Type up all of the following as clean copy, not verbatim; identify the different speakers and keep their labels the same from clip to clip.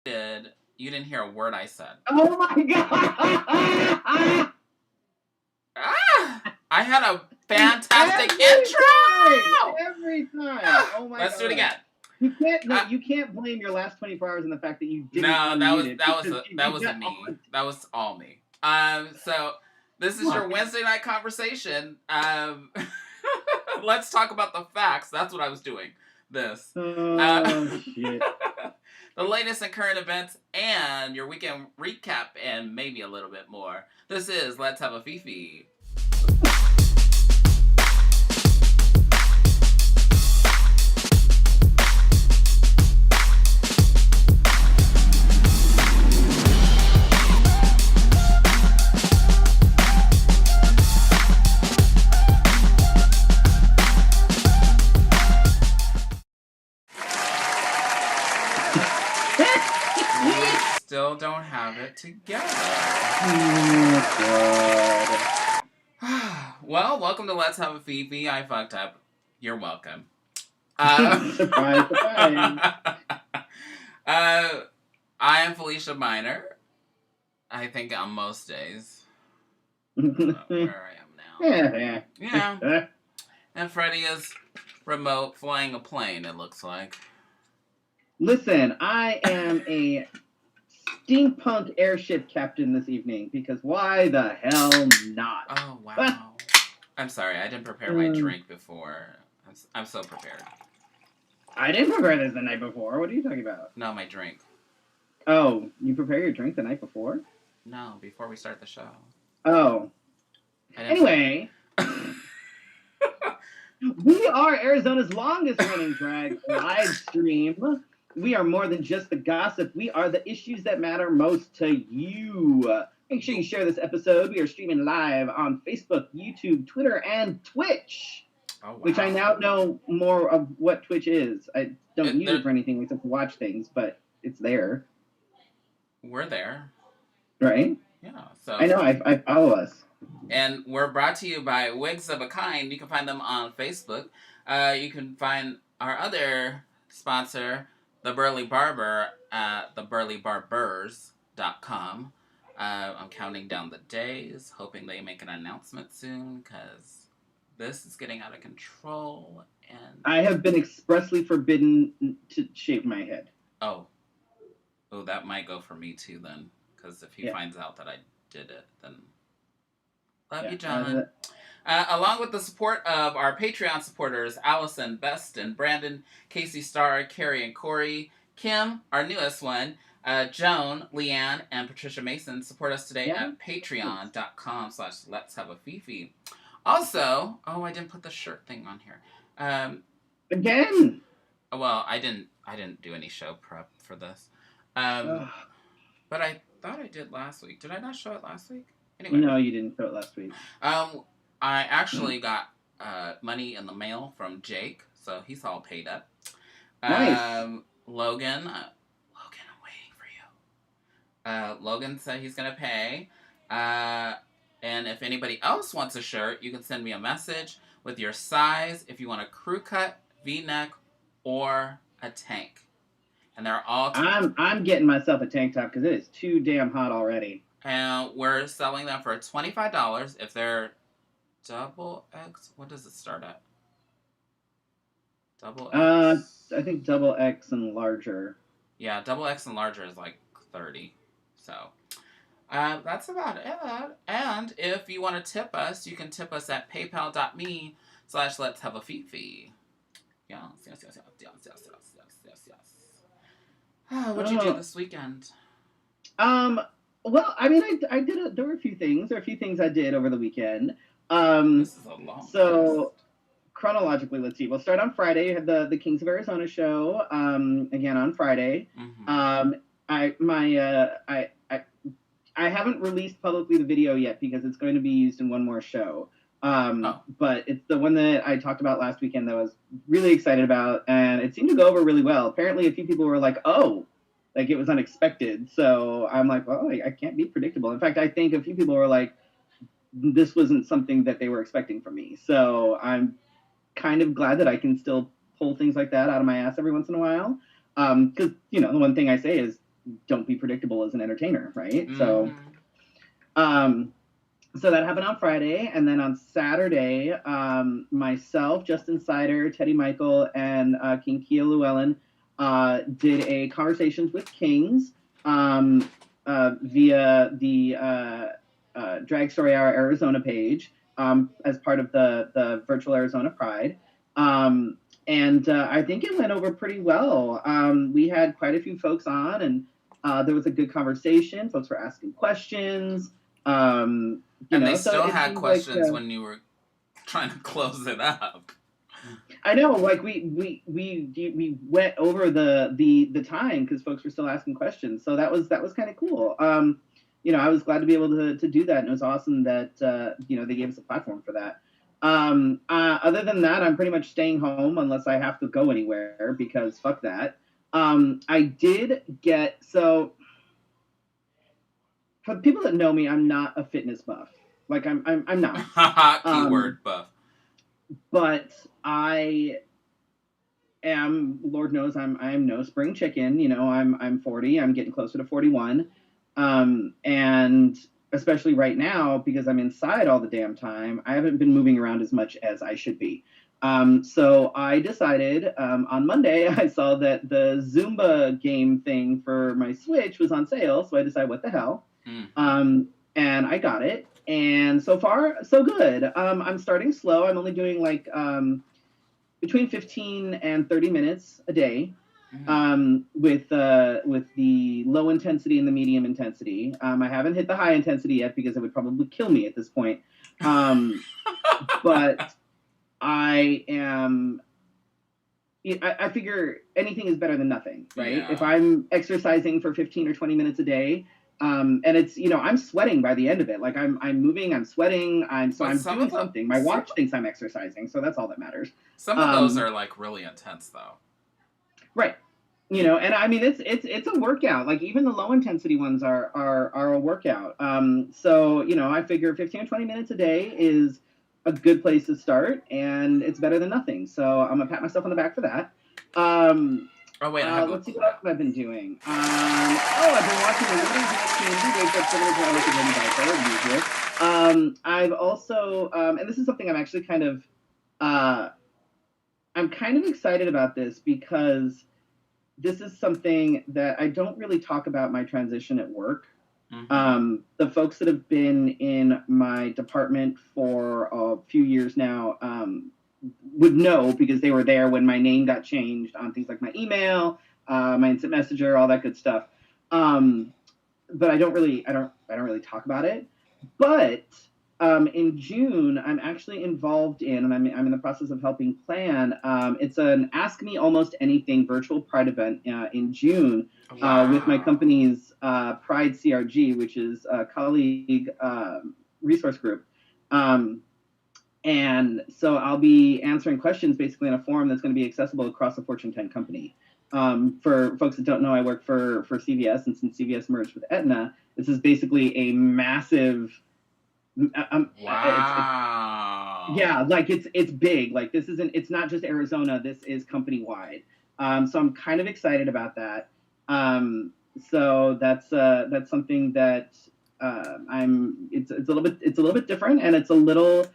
Speaker 1: You didn't hear a word I said.
Speaker 2: Oh my god!
Speaker 1: I had a fantastic intro!
Speaker 2: Every time! Oh my god.
Speaker 1: Let's do it again.
Speaker 2: You can't blame your last 24 hours on the fact that you didn't
Speaker 1: No, that was me. That was all me. So this is your Wednesday night conversation. Let's talk about the facts. That's what I was doing. This.
Speaker 2: Shit.
Speaker 1: The latest in current events and your weekend recap and maybe a little bit more. This is Let's Have a Fifi. Still don't have it together.
Speaker 2: Oh,
Speaker 1: God. Well, welcome to Let's Have a Fifi. I fucked up. You're welcome.
Speaker 2: Surprise.
Speaker 1: I am Felicia Minor. I think on most days. Where I am now. Yeah. And Freddie is remote flying a plane, it looks like.
Speaker 2: Listen, I am a steampunk airship captain this evening because why the hell not?
Speaker 1: Oh, wow. I'm sorry, I didn't prepare my drink before. I'm so prepared.
Speaker 2: I didn't prepare this the night before. What are you talking about?
Speaker 1: No, my drink.
Speaker 2: Oh, you prepare your drink the night before?
Speaker 1: No, before we start the show.
Speaker 2: Oh. Anyway. We are Arizona's longest running drag live stream. We are more than just the gossip. We are the issues that matter most to you. Make sure you share this episode. We are streaming live on Facebook, YouTube, Twitter, and Twitch. Oh, wow. Which I now know more of what Twitch is. I don't use it for anything except to watch things, but it's there.
Speaker 1: We're there.
Speaker 2: Right?
Speaker 1: Yeah. So
Speaker 2: I know. I follow us.
Speaker 1: And we're brought to you by Wigs of a Kind. You can find them on Facebook. You can find our other sponsor, The Burly Barber, at theburlybarbers.com. I'm counting down the days, hoping they make an announcement soon, because this is getting out of control. And
Speaker 2: I have been expressly forbidden to shave my head.
Speaker 1: Oh, that might go for me too then, because if he finds out that I did it, then... Love you, John. Along with the support of our Patreon supporters, Allison, Beston, Brandon, Casey Starr, Carrie and Corey, Kim, our newest one, Joan, Leanne, and Patricia Mason support us today at patreon.com/letshaveafifi. Also, I didn't put the shirt thing on here.
Speaker 2: Again.
Speaker 1: Well, I didn't do any show prep for this. But I thought I did last week. Did I not show it last week? Anyway.
Speaker 2: No, you didn't show it last week.
Speaker 1: I actually got money in the mail from Jake, so he's all paid up.
Speaker 2: Nice.
Speaker 1: Logan, I'm waiting for you. Logan said he's gonna pay. And if anybody else wants a shirt, you can send me a message with your size if you want a crew cut, V-neck, or a tank. And they're all...
Speaker 2: I'm getting myself a tank top because it is too damn hot already.
Speaker 1: And we're selling them for $25 if they're double X. What does it start at? Double X?
Speaker 2: I think double X and larger.
Speaker 1: Yeah, double X and larger is like 30. So, that's about it. And if you want to tip us, you can tip us at paypal.me/letshaveafifi. Yes. What'd you do this weekend?
Speaker 2: Well, I mean, I did. There were a few things. There are a few things I did over the weekend.
Speaker 1: This is a long list.
Speaker 2: Chronologically, let's see. We'll start on Friday. You had the Kings of Arizona show. Again on Friday. Mm-hmm. I haven't released publicly the video yet because it's going to be used in one more show. But it's the one that I talked about last weekend that I was really excited about, and it seemed to go over really well. Apparently, a few people were like, "Oh." Like, it was unexpected. So I'm like, well, I can't be predictable. In fact, I think a few people were like, this wasn't something that they were expecting from me. So I'm kind of glad that I can still pull things like that out of my ass every once in a while. Because, the one thing I say is don't be predictable as an entertainer, right?
Speaker 1: Mm-hmm.
Speaker 2: So that happened on Friday, and then on Saturday, myself, Justin Sider, Teddy Michael, and Kinkia Llewellyn did a Conversations with Kings via the Drag Story Hour Arizona page as part of the Virtual Arizona Pride. And I think it went over pretty well. We had quite a few folks on, and there was a good conversation. Folks were asking questions.
Speaker 1: They still had questions when you were trying to close it up.
Speaker 2: I know, like we went over the time because folks were still asking questions, so that was kind of cool. I was glad to be able to do that, and it was awesome that they gave us a platform for that. Other than that, I'm pretty much staying home unless I have to go anywhere because fuck that. I did get so. For people that know me, I'm not a fitness buff. Like I'm not.
Speaker 1: Keyword buff.
Speaker 2: But I am, Lord knows, I'm no spring chicken. I'm 40. I'm getting closer to 41, and especially right now because I'm inside all the damn time. I haven't been moving around as much as I should be. So I decided on Monday I saw that the Zumba game thing for my Switch was on sale. So I decided, what the hell? And I got it. And so far, so good. I'm starting slow. I'm only doing like between 15 and 30 minutes a day with the low intensity and the medium intensity. I haven't hit the high intensity yet because it would probably kill me at this point. But I am... I figure anything is better than nothing, right?
Speaker 1: Yeah.
Speaker 2: If I'm exercising for 15 or 20 minutes a day, and it's, I'm sweating by the end of it. Like I'm moving, I'm sweating, I'm doing something. My watch thinks I'm exercising, so that's all that matters.
Speaker 1: Some of those are like really intense though.
Speaker 2: Right. And I mean it's a workout. Like even the low intensity ones are a workout. So, I figure 15 or 20 minutes a day is a good place to start, and it's better than nothing. So I'm gonna pat myself on the back for that.
Speaker 1: Oh wait,
Speaker 2: let's see what else I've been doing. I've been watching the movies. I've also, and this is something I'm actually kind of excited about this because this is something that I don't really talk about my transition at work. Mm-hmm. The folks that have been in my department for a few years now would know because they were there when my name got changed on things like my email, my instant messenger, all that good stuff. But I don't really talk about it. But in June, I'm actually involved in, and I'm in the process of helping plan. It's an Ask Me Almost Anything virtual Pride event in June with my company's Pride CRG, which is a colleague resource group. And so I'll be answering questions basically in a forum that's going to be accessible across the Fortune 10 company. For folks that don't know, I work for CVS, and since CVS merged with Aetna, this is basically a massive...
Speaker 1: wow.
Speaker 2: It's big. Like it's not just Arizona, this is company wide. So I'm kind of excited about that. So that's something that it's a little bit different, and it's a little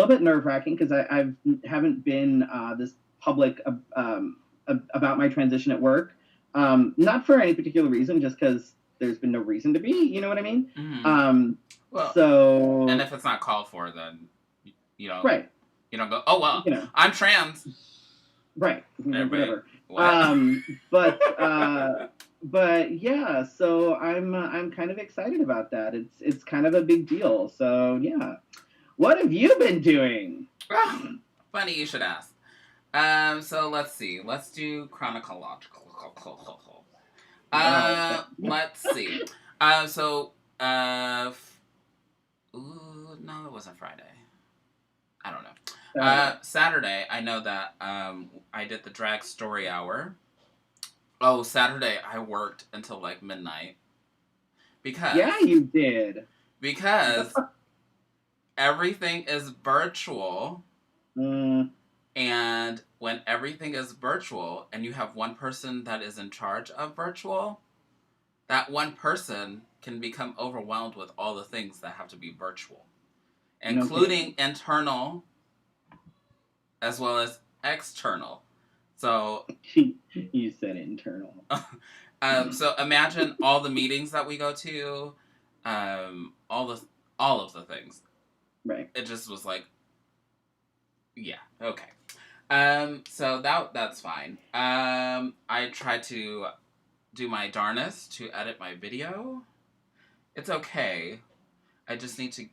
Speaker 2: bit nerve-wracking because I haven't been this public about my transition at work. Not for any particular reason, just because there's been no reason to be, you know what I mean?
Speaker 1: Mm-hmm. Well, and if it's not called for, then
Speaker 2: right.
Speaker 1: You don't go, oh well, I'm trans.
Speaker 2: Right. Whatever. But yeah, so I'm kind of excited about that. It's kind of a big deal. So yeah. What have you been doing?
Speaker 1: Funny you should ask. So let's see. Let's do chronological. Let's see. No, it wasn't Friday. I don't know. Saturday, I know that I did the drag story hour. Oh, Saturday I worked until like midnight. Because...
Speaker 2: Yeah, you did.
Speaker 1: Because everything is virtual. And when everything is virtual and you have one person that is in charge of virtual, that one person can become overwhelmed with all the things that have to be virtual, including internal as well as external. So
Speaker 2: you said internal.
Speaker 1: So imagine all the meetings that we go to, all of the things.
Speaker 2: Right.
Speaker 1: It just was like, yeah, okay. So that's fine. I tried to do my darnest to edit my video. It's okay. I just need to.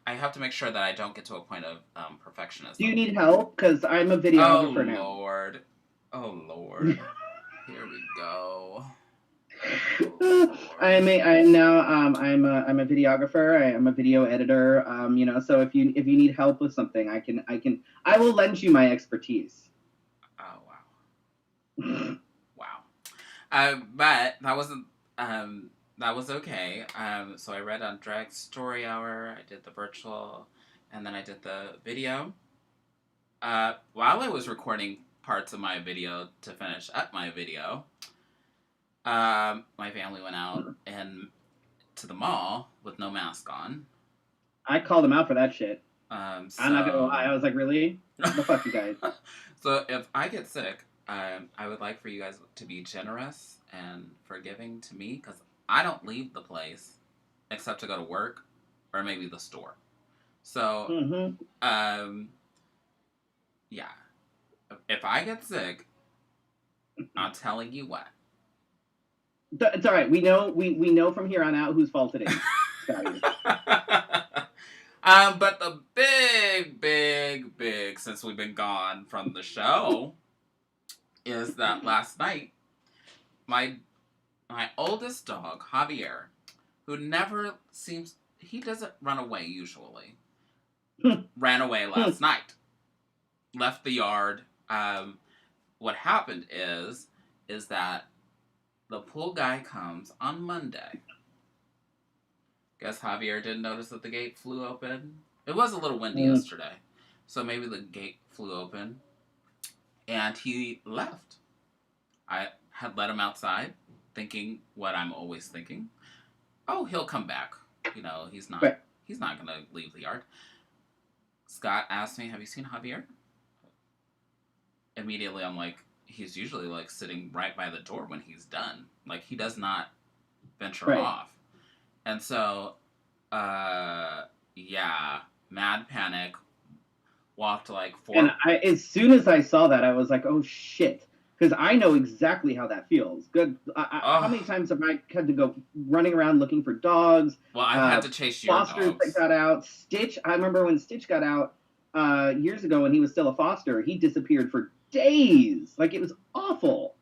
Speaker 1: I have to make sure that I don't get to a point of perfectionism.
Speaker 2: Do you need help? Because I'm a videographer now.
Speaker 1: Oh Lord. Here we go.
Speaker 2: I'm a videographer. I am a video editor. So if you need help with something, I will lend you my expertise.
Speaker 1: Oh wow. Wow. But that wasn't that was okay. So I read on Drag Story Hour. I did the virtual, and then I did the video. While I was recording parts of my video to finish up my video, my family went out and to the mall with no mask on.
Speaker 2: I called them out for that shit.
Speaker 1: So,
Speaker 2: I'm not gonna lie. I was like, really? What the fuck, you guys?
Speaker 1: So if I get sick, I would like for you guys to be generous and forgiving to me, because I don't leave the place except to go to work or maybe the store. So, yeah. If I get sick, I'm telling you what.
Speaker 2: It's all right. We know from here on out whose fault it is.
Speaker 1: But the big, since we've been gone from the show, is that last night, my oldest dog, Javier, who never seems, he doesn't run away usually, ran away last night. Left the yard. What happened is that the pool guy comes on Monday. Guess Javier didn't notice that the gate flew open. It was a little windy yesterday, so maybe the gate flew open, and he left. I had let him outside, thinking what I'm always thinking. Oh, he'll come back. You know, he's not gonna leave the yard. Scott asked me, "Have you seen Javier?" Immediately, I'm like, he's usually like sitting right by the door when he's done. Like, he does not venture off. And so, yeah, mad panic. Walked like 4.
Speaker 2: And as soon as I saw that, I was like, oh shit. Because I know exactly how that feels. Good. How many times have I had to go running around looking for dogs?
Speaker 1: Well, I've had to chase your
Speaker 2: Fosters
Speaker 1: dogs.
Speaker 2: That got out. Stitch. I remember when Stitch got out years ago when he was still a foster. He disappeared for days. Like, it was awful.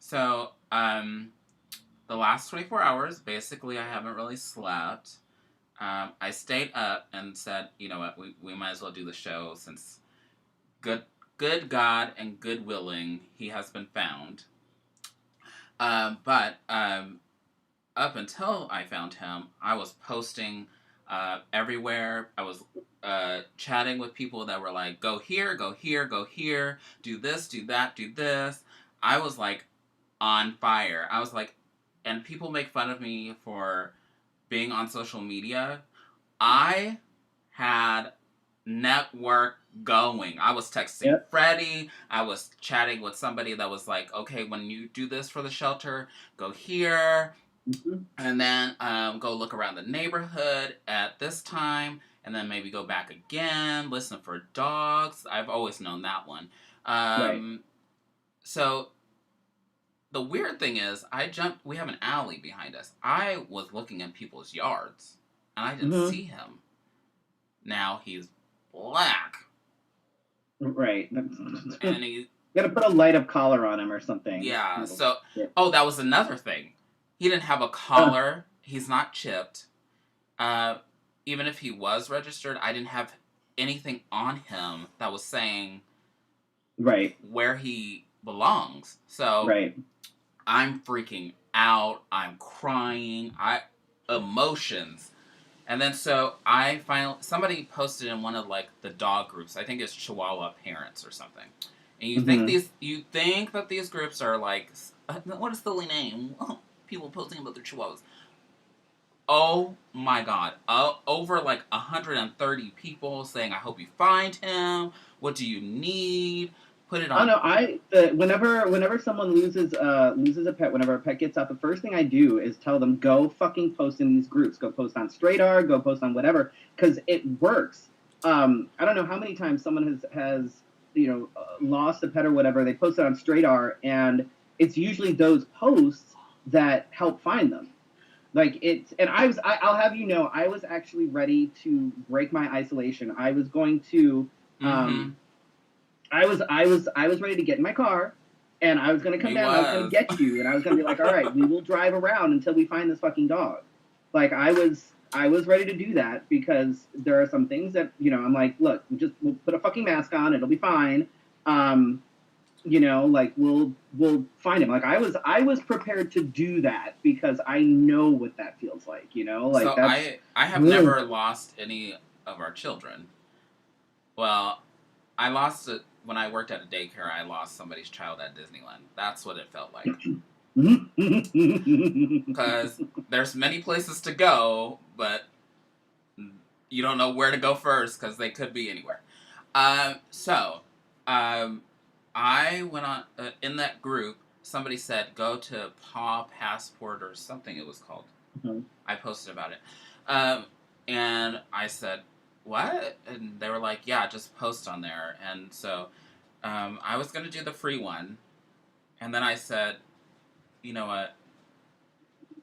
Speaker 1: So, the last 24 hours, basically, I haven't really slept. I stayed up and said, you know what, we might as well do the show since good God and good willing, he has been found. But up until I found him, I was posting everywhere. I was chatting with people that were like, go here, go here, go here, do this, do that, do this. I was like on fire. I was like, and people make fun of me for being on social media. I had network going. I was texting Freddie. I was chatting with somebody that was like, okay, when you do this for the shelter, go here. And then go look around the neighborhood at this time. And then maybe go back again, listen for dogs. I've always known that one. So the weird thing is, we have an alley behind us. I was looking in people's yards, and I didn't see him. Now he's black.
Speaker 2: Right.
Speaker 1: And you
Speaker 2: gotta put a light up collar on him or something.
Speaker 1: Yeah, so, that was another thing. He didn't have a collar. He's not chipped. Even if he was registered, I didn't have anything on him that was saying where he belongs. So I'm freaking out. I'm crying. Emotions. And then so I finally, somebody posted in one of like the dog groups. I think it's Chihuahua Parents or something. And you think that these groups are like, what is the name? people posting about their chihuahuas. Oh my god. Over like 130 people saying, I hope you find him. What do you need? Put it on.
Speaker 2: Oh no, whenever someone loses a pet, whenever a pet gets out, the first thing I do is tell them, go fucking post in these groups. Go post on Straydar, go post on whatever, because it works. I don't know how many times someone has lost a pet or whatever. They post it on Straydar, and it's usually those posts that help find them. Like I'll have you know, I was actually ready to break my isolation. I was going to, I was ready to get in my car, and I was going to come down. I was going to get you, and I was going to be like, all right, we will drive around until we find this fucking dog. Like I was ready to do that because there are some things that I'm like, look, we'll put a fucking mask on, it'll be fine. Like we'll find him. Like I was prepared to do that because I know what that feels like, like
Speaker 1: so I have never lost any of our children. Well, I lost it when I worked at a daycare. I lost somebody's child at Disneyland. That's what it felt like. Because there's many places to go, but you don't know where to go first because they could be anywhere. I went on, in that group, somebody said, go to Paw Passport or something it was called. Mm-hmm. I posted about it. And I said, what? And they were like, yeah, just post on there. And so I was going to do the free one. And then I said, you know what?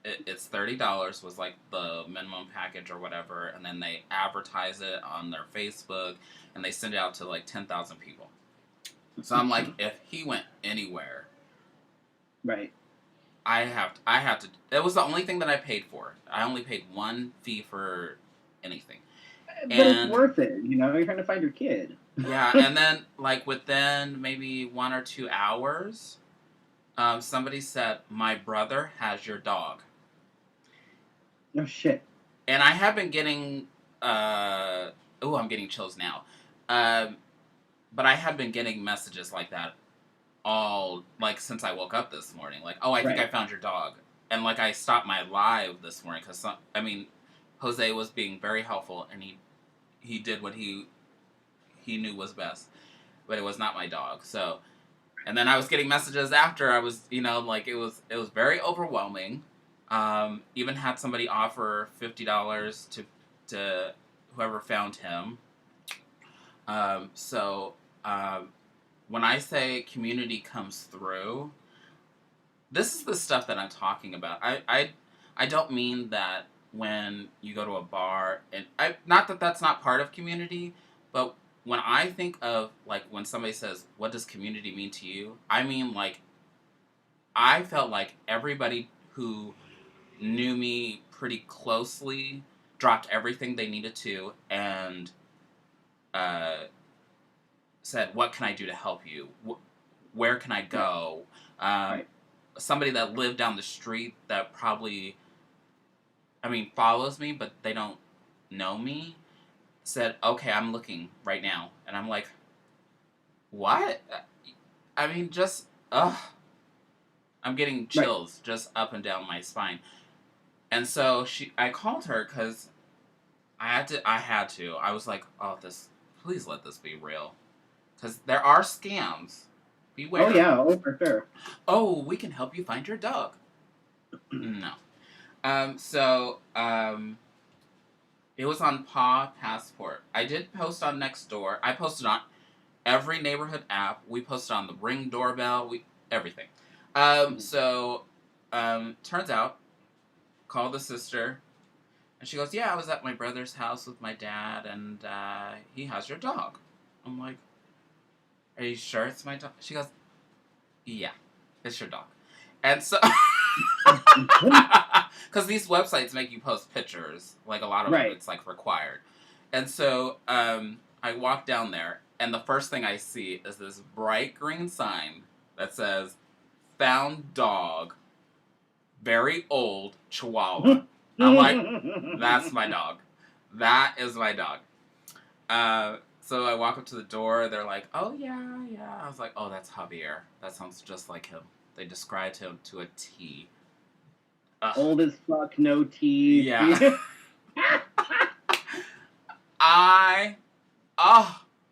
Speaker 1: It's $30 was like the minimum package or whatever. And then they advertise it on their Facebook. And they send it out to like 10,000 people. So I'm like, if he went anywhere,
Speaker 2: right?
Speaker 1: I have to. It was the only thing that I paid for. I only paid one fee for anything.
Speaker 2: But it's worth it, You're trying to find your kid.
Speaker 1: Yeah, and then like within maybe 1 or 2 hours, somebody said, "My brother has your dog."
Speaker 2: Oh shit!
Speaker 1: And I have been getting. I'm getting chills now. But I have been getting messages like that all, like, since I woke up this morning. Like, oh, I think I found your dog. And, like, I stopped my live this morning because, Jose was being very helpful, and he did what he knew was best. But it was not my dog. So, and then I was getting messages after. I was, like, it was very overwhelming. Even had somebody offer $50 to whoever found him. When I say community comes through, this is the stuff that I'm talking about. I don't mean that when you go to a bar, and not that that's not part of community, but when I think of, like, when somebody says, what does community mean to you? I mean, like, I felt like everybody who knew me pretty closely dropped everything they needed to and said, what can I do to help you? Where can I go? Somebody that lived down the street that probably, follows me, but they don't know me, said, okay, I'm looking right now. And I'm like, what? I'm getting chills just up and down my spine. And so I called her because I had to. I was like, please let this be real. Because there are scams. Beware.
Speaker 2: Oh, yeah. Oh, for sure.
Speaker 1: Oh, we can help you find your dog. No. It was on Paw Passport. I did post on Nextdoor. I posted on every neighborhood app. We posted on the Ring doorbell. Everything. Turns out, called the sister, and she goes, yeah, I was at my brother's house with my dad, and he has your dog. I'm like, are you sure it's my dog? She goes, yeah, it's your dog. And so, because these websites make you post pictures, like a lot of them, it's like required. And so, I walk down there, and the first thing I see is this bright green sign that says, found dog, very old Chihuahua. I'm like, that's my dog. That is my dog. So I walk up to the door. They're like, oh, yeah. I was like, oh, that's Javier. That sounds just like him. They described him to a T.
Speaker 2: Old as fuck, no teeth.
Speaker 1: Yeah. I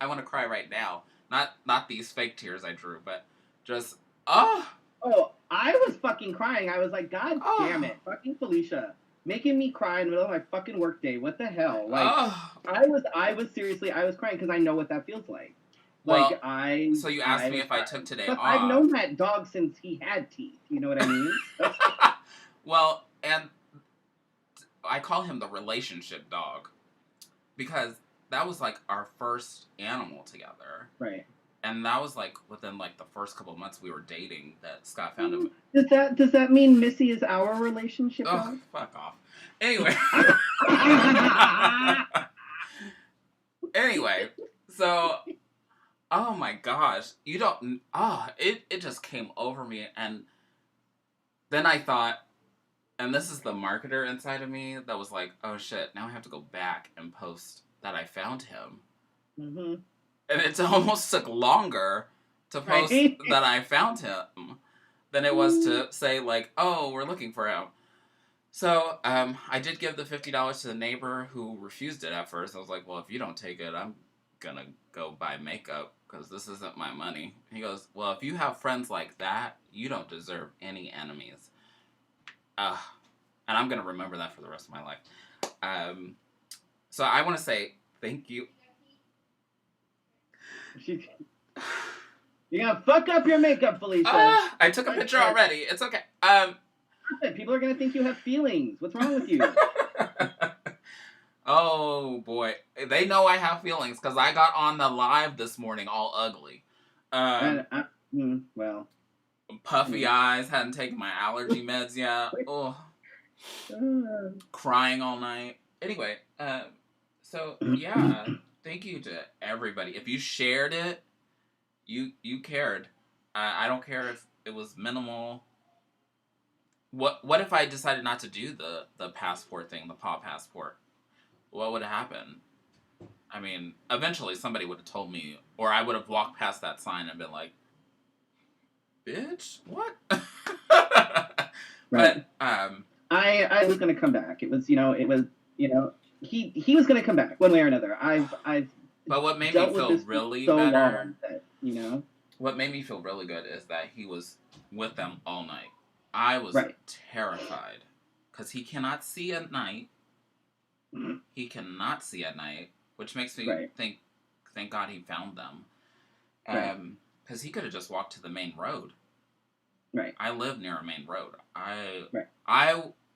Speaker 1: want to cry right now. Not these fake tears I drew, but just
Speaker 2: Oh, I was fucking crying. I was like, God damn it, fucking Felicia, making me cry in the middle of my fucking work day. What the hell? Like, I was seriously, I was crying because I know what that feels like.
Speaker 1: Well, so you asked me if I took today off.
Speaker 2: I've known that dog since he had teeth. You know what I mean?
Speaker 1: Well, and I call him the relationship dog because that was like our first animal together.
Speaker 2: Right.
Speaker 1: And that was like within like the first couple of months we were dating that Scott found him.
Speaker 2: Does that mean Missy is our relationship dog?
Speaker 1: Fuck off. Anyway. Anyway, so oh my gosh, you don't it just came over me, and then I thought, and this is the marketer inside of me that was like, oh shit, now I have to go back and post that I found him. Mm-hmm. And it almost took longer to post that I found him than it was to say like, oh, we're looking for him. So I did give the $50 to the neighbor who refused it at first. I was like, well, if you don't take it, I'm gonna go buy makeup because this isn't my money. He goes, well, if you have friends like that, you don't deserve any enemies. And I'm gonna remember that for the rest of my life. So I want to say thank you.
Speaker 2: You're gonna fuck up your makeup, Felicia.
Speaker 1: I took a picture already. It's okay.
Speaker 2: People are gonna think you have feelings. What's wrong with you?
Speaker 1: Oh boy, they know I have feelings because I got on the live this morning all ugly.
Speaker 2: Well,
Speaker 1: puffy eyes, hadn't taken my allergy meds yet. Oh, crying all night. Anyway, so yeah, thank you to everybody. If you shared it, you cared. I don't care if it was minimal. What if I decided not to do the passport thing, the paw passport? What would have happened? I mean, eventually somebody would have told me, or I would have walked past that sign and been like, bitch, what?
Speaker 2: Right. But I was gonna come back. It was he was gonna come back one way or another.
Speaker 1: But what made me feel really better, what made me feel really good is that he was with them all night. I was terrified because he cannot see at night. Mm-hmm. He cannot see at night, which makes me think, thank God he found them. Because he could have just walked to the main road.
Speaker 2: Right.
Speaker 1: I live near a main road. I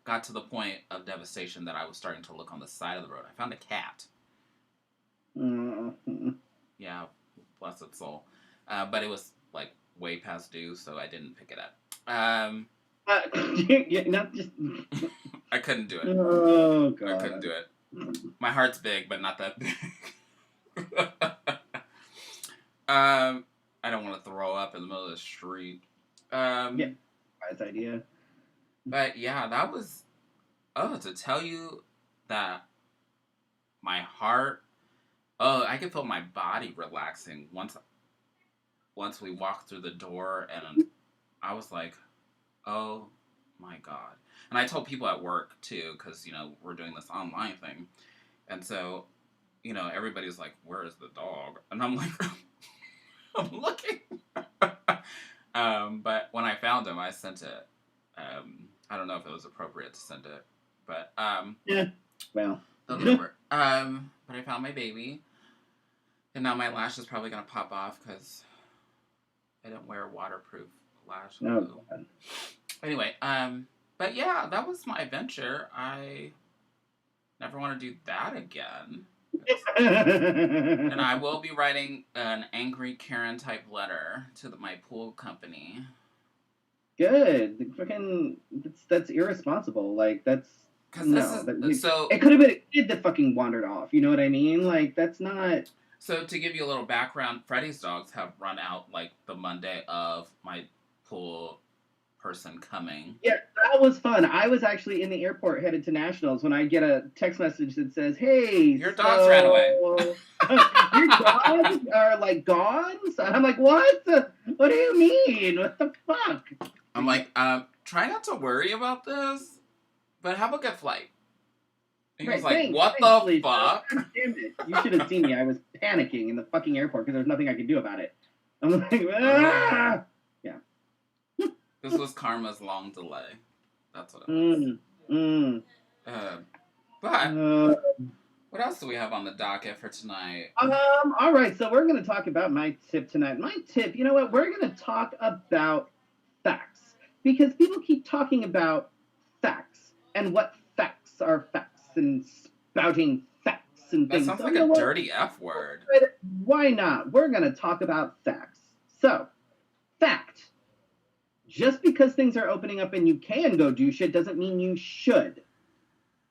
Speaker 1: got to the point of devastation that I was starting to look on the side of the road. I found a cat. Mm-hmm. Yeah, bless its soul. But it was like way past due, so I didn't pick it up.
Speaker 2: Not just.
Speaker 1: I couldn't do it.
Speaker 2: Oh God!
Speaker 1: I couldn't do it. My heart's big, but not that big. I don't want to throw up in the middle of the street.
Speaker 2: Yeah, nice idea.
Speaker 1: But yeah, that was. To tell you that my heart. I could feel my body relaxing once we walked through the door, and I was like, oh my God. And I told people at work too, because we're doing this online thing, and so everybody's like, where is the dog? And I'm like, I'm looking. But when I found him, I sent it. I don't know if it was appropriate to send it, but
Speaker 2: yeah, well,
Speaker 1: they'll get over it. But I found my baby, and now my lash is probably gonna pop off because I don't wear waterproof lash glue.
Speaker 2: God.
Speaker 1: Anyway, but yeah, that was my adventure. I never want to do that again. And I will be writing an angry Karen type letter to my pool company.
Speaker 2: Good. Fucking, that's irresponsible. Like, that's
Speaker 1: so
Speaker 2: it could have been a kid that fucking wandered off. You know what I mean? Like, that's not.
Speaker 1: So to give you a little background, Freddy's dogs have run out like the Monday of my pool person coming.
Speaker 2: Yeah, that was fun. I was actually in the airport headed to Nationals when I get a text message that says, hey,
Speaker 1: your dogs ran away.
Speaker 2: Your dogs are like gone? So I'm like, what? What do you mean? What the fuck?
Speaker 1: I'm like, try not to worry about this. But have a good flight. He
Speaker 2: right,
Speaker 1: was like,
Speaker 2: thanks,
Speaker 1: what
Speaker 2: thanks,
Speaker 1: the
Speaker 2: Felicia.
Speaker 1: fuck?
Speaker 2: God damn it. You should have seen me. I was panicking in the fucking airport because there was nothing I could do about it. I'm like, ah! Yeah.
Speaker 1: This was karma's long delay. That's what it was. But what else do we have on the docket for tonight?
Speaker 2: All right, so we're going to talk about my tip tonight. My tip, you know what? We're going to talk about facts because people keep talking about facts and what facts are facts and spouting facts and things.
Speaker 1: That sounds like a dirty F word.
Speaker 2: Why not? We're going to talk about facts. So, fact. Just because things are opening up and you can go do shit doesn't mean you should.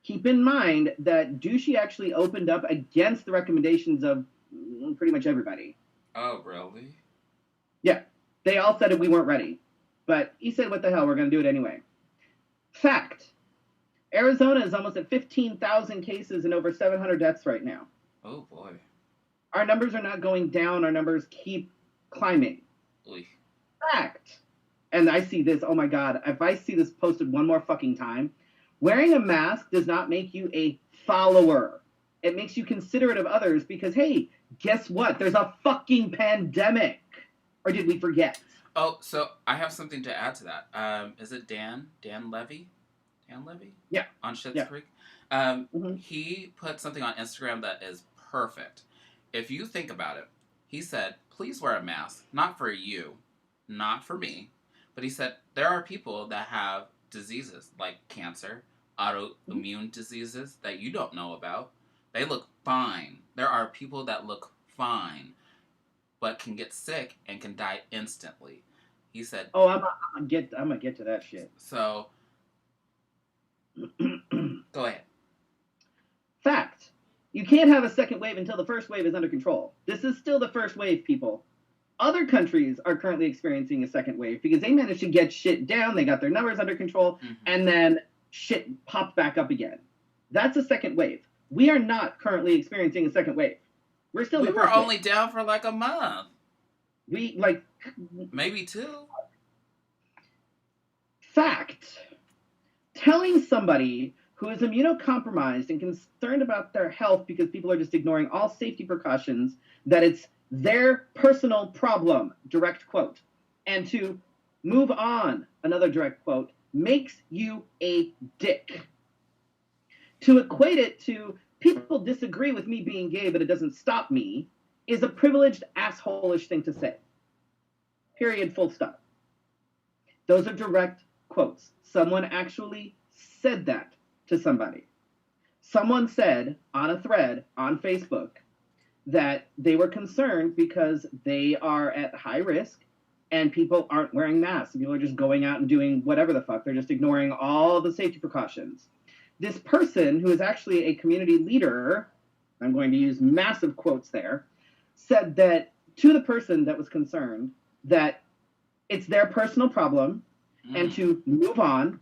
Speaker 2: Keep in mind that Douchey actually opened up against the recommendations of pretty much everybody.
Speaker 1: Oh, really?
Speaker 2: Yeah. They all said we weren't ready. But he said, what the hell, we're going to do it anyway. Fact. Arizona is almost at 15,000 cases and over 700 deaths right now.
Speaker 1: Oh, boy.
Speaker 2: Our numbers are not going down. Our numbers keep climbing.
Speaker 1: Oy.
Speaker 2: Fact. And I see this, oh my God, if I see this posted one more fucking time, wearing a mask does not make you a follower. It makes you considerate of others because, hey, guess what? There's a fucking pandemic. Or did we forget?
Speaker 1: Oh, so I have something to add to that. Is it Dan? Dan Levy? Dan Levy?
Speaker 2: Yeah.
Speaker 1: On Schitt's
Speaker 2: yeah.
Speaker 1: Creek? He put something on Instagram that is perfect. If you think about it, he said, please wear a mask. Not for you. Not for me. But he said, there are people that have diseases like cancer, autoimmune diseases that you don't know about. They look fine. There are people that look fine, but can get sick and can die instantly. He said,
Speaker 2: oh, I'm gonna get to that shit.
Speaker 1: So, go ahead.
Speaker 2: Fact. You can't have a second wave until the first wave is under control. This is still the first wave, people. Other countries are currently experiencing a second wave because they managed to get shit down. They got their numbers under control, and then shit popped back up again. That's a second wave. We are not currently experiencing a second wave. We're still in the first wave.
Speaker 1: We were only down for like a month. Maybe 2. Fact.
Speaker 2: Telling somebody who is immunocompromised and concerned about their health because people are just ignoring all safety precautions that it's their personal problem, direct quote, and to move on, another direct quote, makes you a dick. To equate it to people disagree with me being gay, but it doesn't stop me, is a privileged asshole-ish thing to say. Period, full stop. Those are direct quotes. Someone actually said that to somebody. Someone said on a thread on Facebook that they were concerned because they are at high risk and people aren't wearing masks. People are just going out and doing whatever the fuck. They're just ignoring all the safety precautions. This person, who is actually a community leader, I'm going to use massive quotes there, said that to the person that was concerned that it's their personal problem and to move on.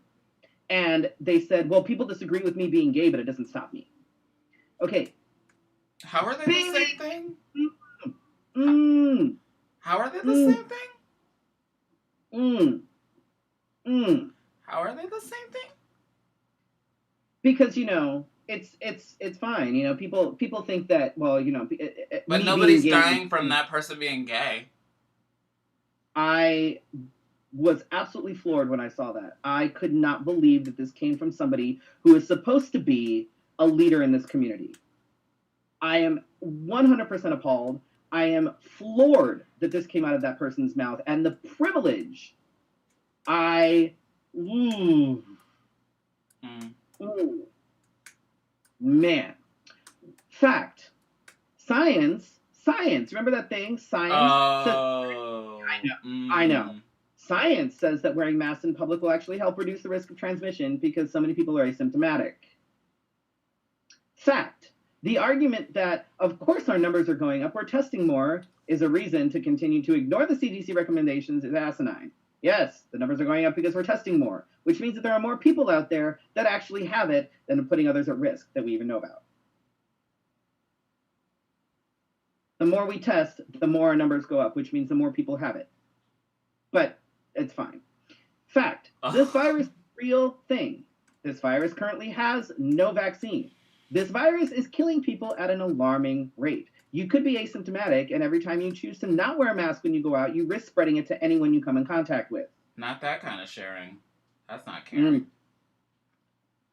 Speaker 2: And they said, well, people disagree with me being gay, but it doesn't stop me. Okay.
Speaker 1: How are they the same thing? How are they the same thing? How are they the same thing?
Speaker 2: Because, it's fine. People think that, well,
Speaker 1: but nobody's dying from that person being gay.
Speaker 2: I was absolutely floored when I saw that. I could not believe that this came from somebody who is supposed to be a leader in this community. I am 100% appalled. I am floored that this came out of that person's mouth. And the privilege, man. Fact. Science. Remember that thing? Science.
Speaker 1: Oh.
Speaker 2: I know. Science says that wearing masks in public will actually help reduce the risk of transmission because so many people are asymptomatic. Fact. The argument that, of course, our numbers are going up, we're testing more, is a reason to continue to ignore the CDC recommendations is asinine. Yes, the numbers are going up because we're testing more, which means that there are more people out there that actually have it than putting others at risk that we even know about. The more we test, the more our numbers go up, which means the more people have it. But it's fine. Fact, this virus is a real thing. This virus currently has no vaccine. This virus is killing people at an alarming rate. You could be asymptomatic, and every time you choose to not wear a mask when you go out, you risk spreading it to anyone you come in contact with.
Speaker 1: Not that kind of sharing. That's not caring.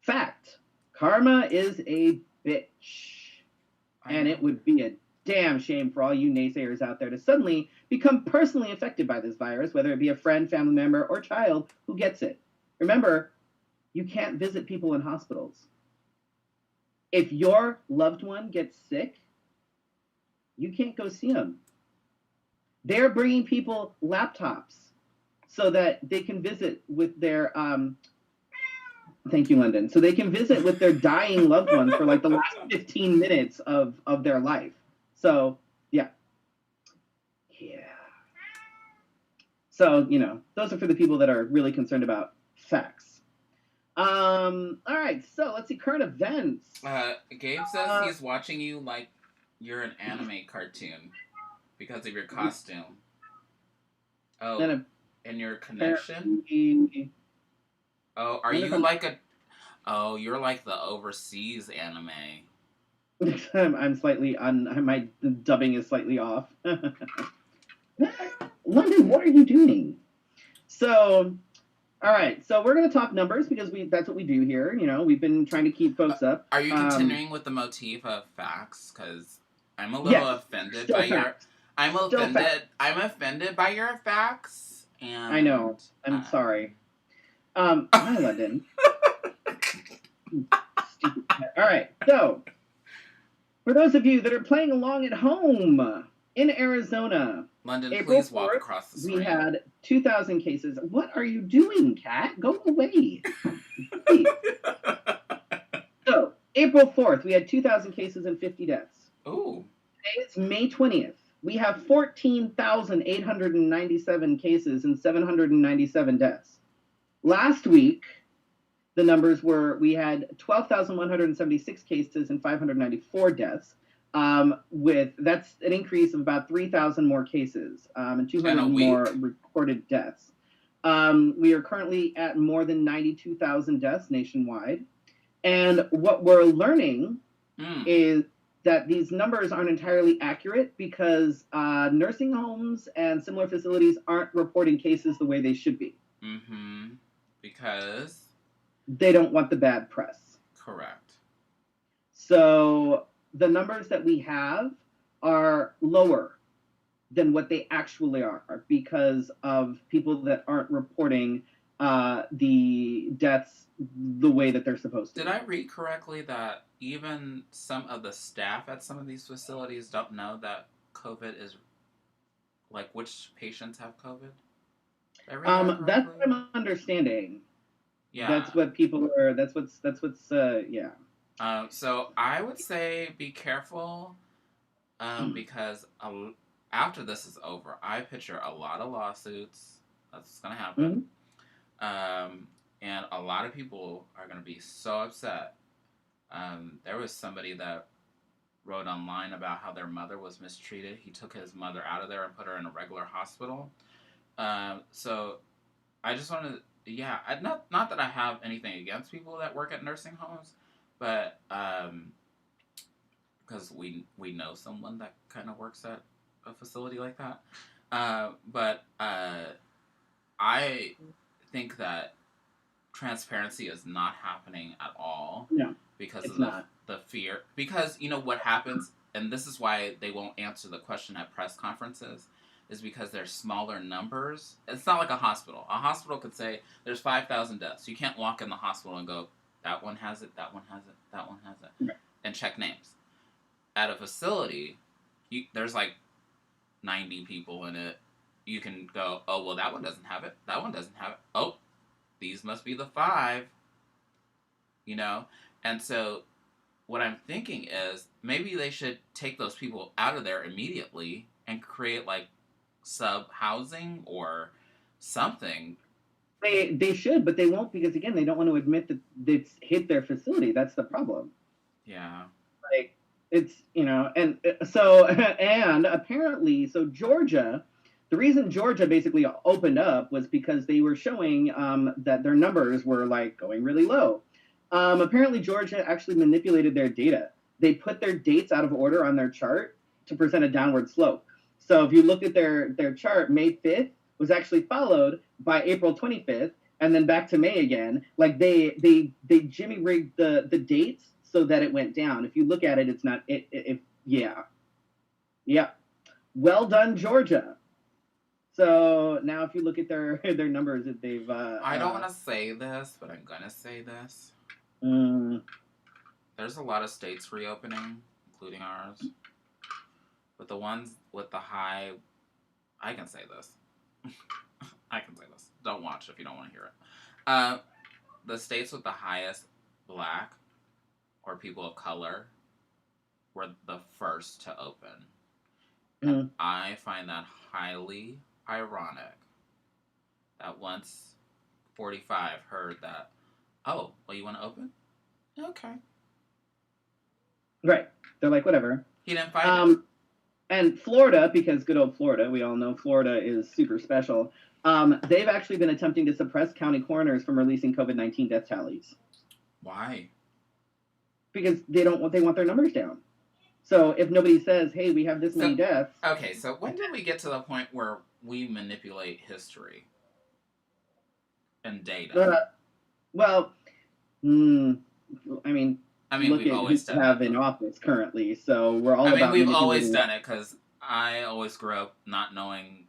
Speaker 2: Fact. Karma is a bitch. And it would be a damn shame for all you naysayers out there to suddenly become personally affected by this virus, whether it be a friend, family member, or child who gets it. Remember, you can't visit people in hospitals. If your loved one gets sick, you can't go see them. They're bringing people laptops so that they can visit with their, thank you, London, so they can visit with their dying loved ones for like the last 15 minutes of their life. So, yeah. So, you know, those are for the people that are really concerned about facts. All right, so let's see, current events.
Speaker 1: Gabe says he's watching you like you're an anime cartoon because of your costume. Oh, and your connection? Oh, are you like a... Oh, you're like the overseas anime.
Speaker 2: I'm slightly my dubbing is slightly off. London, what are you doing? So, all right. So we're going to talk numbers because that's what we do here. You know, we've been trying to keep folks up.
Speaker 1: Are you continuing with the motif of facts? Because I'm a little offended by
Speaker 2: facts.
Speaker 1: I'm offended by your facts. And
Speaker 2: I know. I'm sorry. Hi, London. All right. So, for those of you that are playing along at home in Arizona,
Speaker 1: London,
Speaker 2: April
Speaker 1: please walk
Speaker 2: 4th,
Speaker 1: across the screen.
Speaker 2: We had 2,000 cases. What are you doing, Kat? Go away. So, April 4th, we had 2,000 cases and 50 deaths.
Speaker 1: Ooh.
Speaker 2: Today is May 20th. We have 14,897 cases and 797 deaths. Last week, the numbers were, we had 12,176 cases and 594 deaths. That's an increase of about 3,000 more cases and 200 more recorded deaths. We are currently at more than 92,000 deaths nationwide. And what we're learning is that these numbers aren't entirely accurate because nursing homes and similar facilities aren't reporting cases the way they should be.
Speaker 1: Mm-hmm. Because?
Speaker 2: They don't want the bad press.
Speaker 1: Correct.
Speaker 2: So the numbers that we have are lower than what they actually are because of people that aren't reporting the deaths the way that they're supposed to.
Speaker 1: Did I read correctly that even some of the staff at some of these facilities don't know that COVID is, like, which patients have COVID?
Speaker 2: That's what I'm understanding. Yeah. That's what people are, that's what's yeah.
Speaker 1: So I would say be careful because after this is over, I picture a lot of lawsuits. That's what's going to happen. And a lot of people are going to be so upset. There was somebody that wrote online about how their mother was mistreated. He took his mother out of there and put her in a regular hospital. So I just want to, not that I have anything against people that work at nursing homes, but because we know someone that kind of works at a facility like that. But I think that transparency is not happening at all.
Speaker 2: No,
Speaker 1: because of the fear. Because, you know, what happens, and this is why they won't answer the question at press conferences, is because there's smaller numbers. It's not like a hospital. A hospital could say, there's 5,000 deaths. You can't walk in the hospital and go, that one has it, that one has it, that one has it,
Speaker 2: right,
Speaker 1: and check names. At a facility, there's like 90 people in it. You can go, oh, well, that one doesn't have it. That one doesn't have it. Oh, these must be the 5. You know? And so what I'm thinking is maybe they should take those people out of there immediately and create like sub-housing or something.
Speaker 2: They should, but they won't because, again, they don't want to admit that it's hit their facility. That's the problem.
Speaker 1: Yeah.
Speaker 2: Like, it's, you know, and so, and apparently, so Georgia, the reason Georgia basically opened up was because they were showing that their numbers were, like, going really low. Apparently, Georgia actually manipulated their data. They put their dates out of order on their chart to present a downward slope. So if you look at their chart, May 5th was actually followed by April 25th, and then back to May again. Like they jimmy rigged the dates so that it went down. If you look at it, it's not. Yeah. Well done, Georgia. So now, if you look at their numbers, that they've.
Speaker 1: I don't want to say this, but I'm gonna say this. There's a lot of states reopening, including ours. But the ones with the high, I can say this. I can say this. Don't watch if you don't want to hear it. The states with the highest Black or people of color were the first to open. And I find that highly ironic that once 45 heard that, oh, well, you want to open? Okay.
Speaker 2: Right. They're like, whatever.
Speaker 1: He didn't fight it.
Speaker 2: And Florida, because good old Florida, we all know Florida is super special. They've actually been attempting to suppress county coroners from releasing COVID-19 death tallies.
Speaker 1: Why?
Speaker 2: Because they want their numbers down. So if nobody says, hey, we have this many deaths.
Speaker 1: Okay, so when did we get to the point where we manipulate history and data?
Speaker 2: We've always done it. In office currently, so we're all about
Speaker 1: we've always done it, because I always grew up not knowing,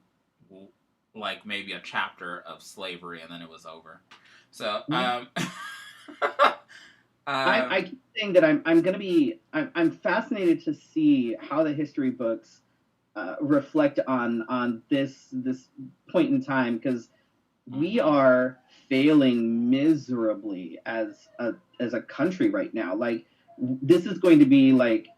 Speaker 1: like, maybe a chapter of slavery, and then it was over. So,
Speaker 2: I keep saying that I'm fascinated to see how the history books reflect on this point in time, because we are failing miserably as a country right now. Like, this is going to be like,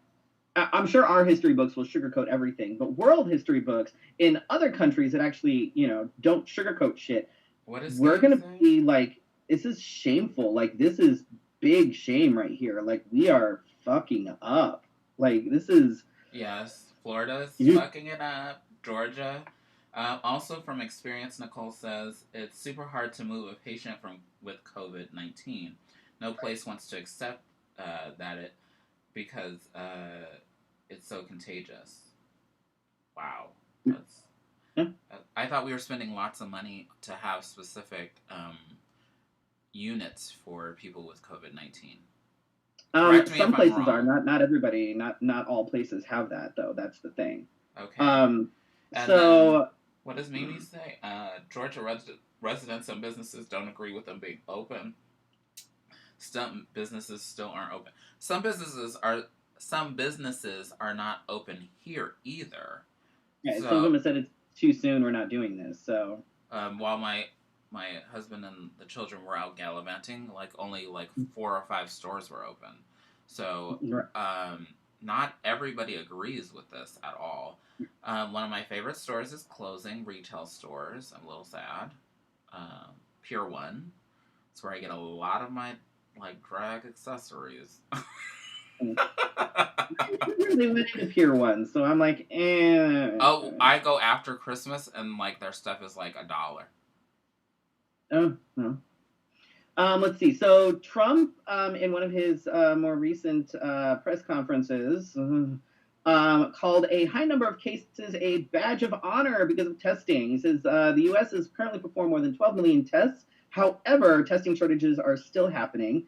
Speaker 2: I'm sure our history books will sugarcoat everything, but world history books in other countries that actually, don't sugarcoat shit. We're going to be like, this is shameful. Like, this is big shame right here. Like, we are fucking up. Like, this is...
Speaker 1: Yes, Florida's fucking it up. Georgia. Also, from experience, Nicole says, it's super hard to move a patient with COVID-19. No place wants to accept because it's so contagious. Wow. I thought we were spending lots of money to have specific units for people with COVID-19.
Speaker 2: Some places are, not everybody, not all places have that, though. That's the thing.
Speaker 1: Okay. Then, what does Mimi say? Georgia residents and businesses don't agree with them being open. Some businesses still aren't open. Some businesses are not open here either.
Speaker 2: Yeah, some of them have said it's too soon. We're not doing this. So
Speaker 1: while my husband and the children were out gallivanting, only 4 or 5 stores were open. So not everybody agrees with this at all. One of my favorite stores is closing, retail stores. I'm a little sad. Pier 1. It's where I get a lot of my drag accessories.
Speaker 2: They went into Pier 1, so I'm like, eh.
Speaker 1: Oh, I go after Christmas and their stuff is $1.
Speaker 2: Oh, no. Let's see. So Trump, in one of his more recent press conferences, called a high number of cases a badge of honor because of testing. He says the U.S. has currently performed more than 12 million tests. However, testing shortages are still happening.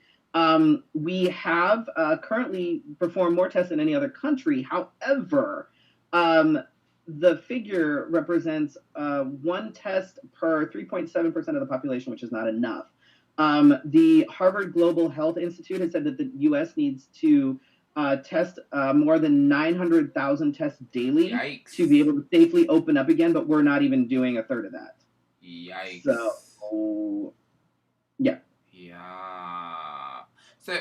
Speaker 2: We have currently performed more tests than any other country. However, the figure represents 1 test per 3.7% of the population, which is not enough. The Harvard Global Health Institute has said that the U.S. needs to test more than 900,000 tests daily to be able to safely open up again, but we're not even doing a third of that.
Speaker 1: Yikes.
Speaker 2: So, yeah.
Speaker 1: Yeah. So,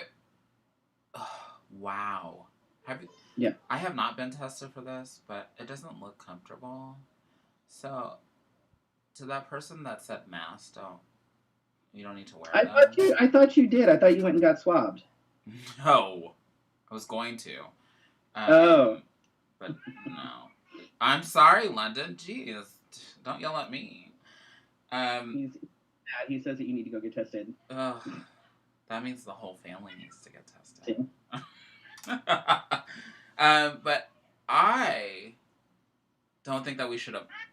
Speaker 1: wow.
Speaker 2: Yeah.
Speaker 1: I have not been tested for this, but it doesn't look comfortable. So, to that person that said mask, you don't need to wear them.
Speaker 2: I thought you did. I thought you went and got swabbed.
Speaker 1: No. I was going to. But no. I'm sorry, London. Jeez. Don't yell at me.
Speaker 2: He says that you need to go get tested.
Speaker 1: That means the whole family needs to get
Speaker 2: tested.
Speaker 1: But I don't think that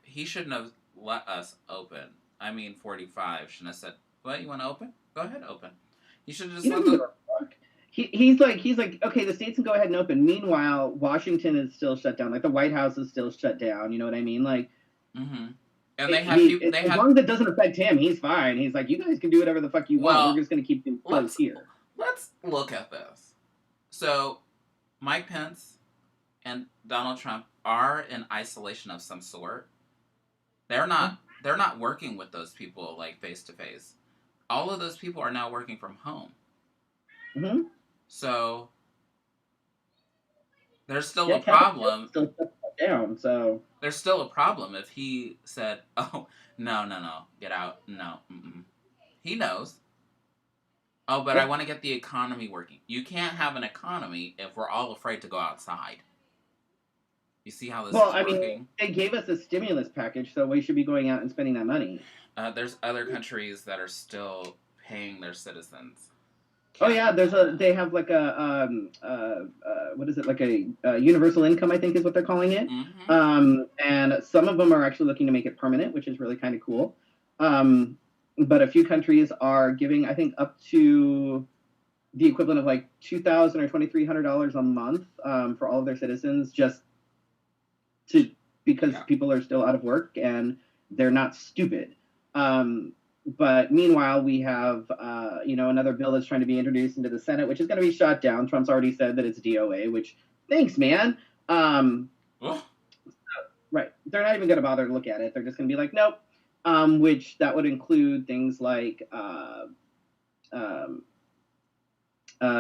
Speaker 1: he shouldn't have let us open. I mean, 45 shouldn't have said, "What, you want to open? Go ahead, open." He should have just let the...
Speaker 2: He's like, okay, the states can go ahead and open. Meanwhile, Washington is still shut down. Like, the White House is still shut down. You know what I mean? Like,
Speaker 1: and they have
Speaker 2: as long as it doesn't affect him, he's fine. He's like, you guys can do whatever the fuck you want. We're just going to keep things closed here.
Speaker 1: Let's look at this. So, Mike Pence and Donald Trump are in isolation of some sort. They're not working with those people like face to face. All of those people are now working from home.
Speaker 2: Mm-hmm.
Speaker 1: So there's still a problem.
Speaker 2: Still down, so
Speaker 1: there's still a problem if he said, "Oh, no, get out." No. Mm-mm. He knows. Oh, but I want to get the economy working. You can't have an economy if we're all afraid to go outside. You see how this is working?
Speaker 2: Mean, they gave us a stimulus package, so we should be going out and spending that money.
Speaker 1: There's other countries that are still paying their citizens.
Speaker 2: Oh yeah, they have like a what is it, like a universal income, I think is what they're calling it.
Speaker 1: Mm-hmm.
Speaker 2: And some of them are actually looking to make it permanent, which is really kind of cool. But a few countries are giving, I think, up to the equivalent of like $2,000 or $2,300 a month for all of their citizens, just because people are still out of work and they're not stupid. But meanwhile, we have, another bill that's trying to be introduced into the Senate, which is going to be shot down. Trump's already said that it's DOA, which, thanks, man. Right. They're not even going to bother to look at it. They're just going to be like, nope. Which that would include things like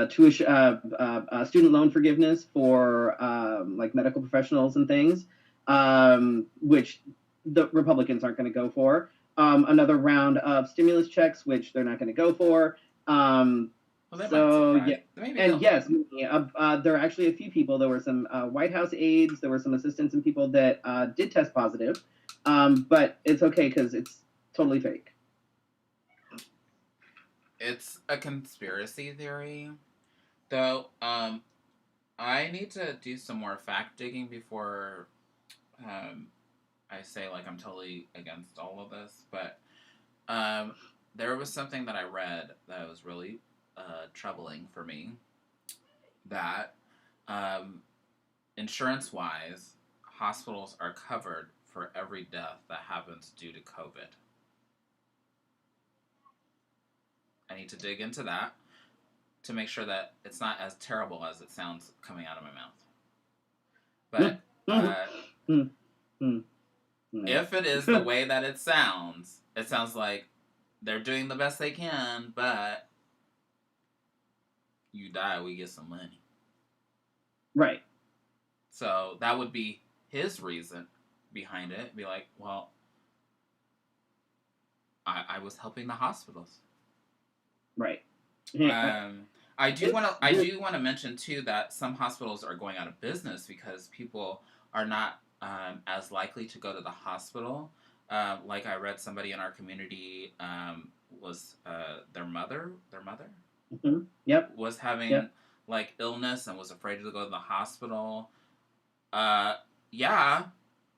Speaker 2: student loan forgiveness for like medical professionals and things, which the Republicans aren't going to go for. Another round of stimulus checks, which they're not going to go for. Yes, there are actually a few people. There were some White House aides, there were some assistants and people that did test positive, but it's okay because it's totally fake.
Speaker 1: It's a conspiracy theory, though. I need to do some more fact digging before I say like I'm totally against all of this, but there was something that I read that was really troubling for me, that insurance-wise, hospitals are covered for every death that happens due to COVID. I need to dig into that to make sure that it's not as terrible as it sounds coming out of my mouth. But if it is the way that it sounds like they're doing the best they can, but you die, we get some money.
Speaker 2: Right.
Speaker 1: So that would be his reason behind it. Be like, well, I was helping the hospitals.
Speaker 2: Right.
Speaker 1: I do want to mention too that some hospitals are going out of business because people are not as likely to go to the hospital. Like I read, somebody in our community was their mother.
Speaker 2: Mm-hmm. Yep.
Speaker 1: Was having like illness and was afraid to go to the hospital.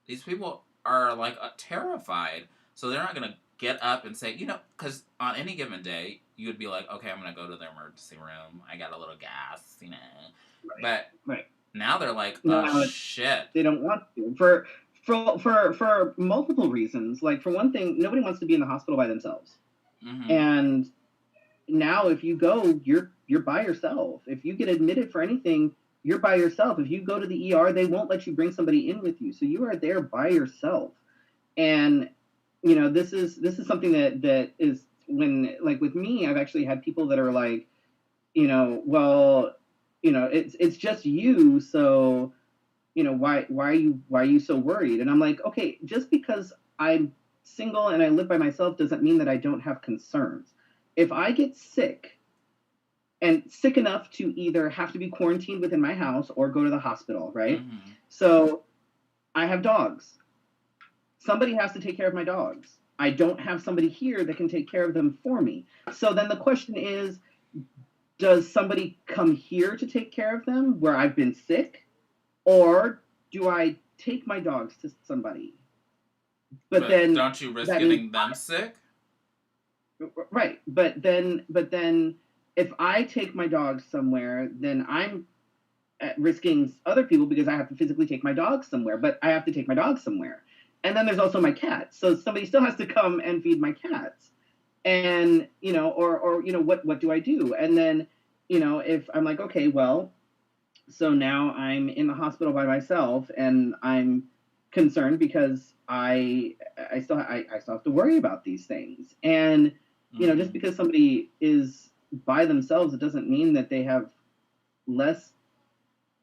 Speaker 1: These people are like terrified, so they're not gonna get up and say, because on any given day you would be like, okay, I'm gonna go to the emergency room. I got a little gas,
Speaker 2: Right.
Speaker 1: But now they're like, shit.
Speaker 2: They don't want to for multiple reasons. Like, for one thing, nobody wants to be in the hospital by themselves.
Speaker 1: Mm-hmm.
Speaker 2: And now if you go, you're by yourself. If you get admitted for anything, you're by yourself. If you go to the ER, they won't let you bring somebody in with you. So you are there by yourself. And this is something that is, when, like with me, I've actually had people that are like, it's just you, so why are you so worried? And I'm like, okay, just because I'm single and I live by myself doesn't mean that I don't have concerns. If I get sick, and sick enough to either have to be quarantined within my house or go to the hospital, right?
Speaker 1: Mm-hmm.
Speaker 2: So I have dogs. Somebody has to take care of my dogs. I don't have somebody here that can take care of them for me. So then the question is, does somebody come here to take care of them where I've been sick? Or do I take my dogs to somebody?
Speaker 1: But then don't you risk getting them sick?
Speaker 2: Right. But then if I take my dogs somewhere, then I'm risking other people because I have to physically take my dogs somewhere, but I have to take my dogs somewhere. And then there's also my cats. So somebody still has to come and feed my cats. And, you know, or you know, what do I do? And then, you know, if I'm like, okay, well, so now I'm in the hospital by myself and I'm concerned because I still have to worry about these things. And, you know, just because somebody is by themselves, it doesn't mean that they have less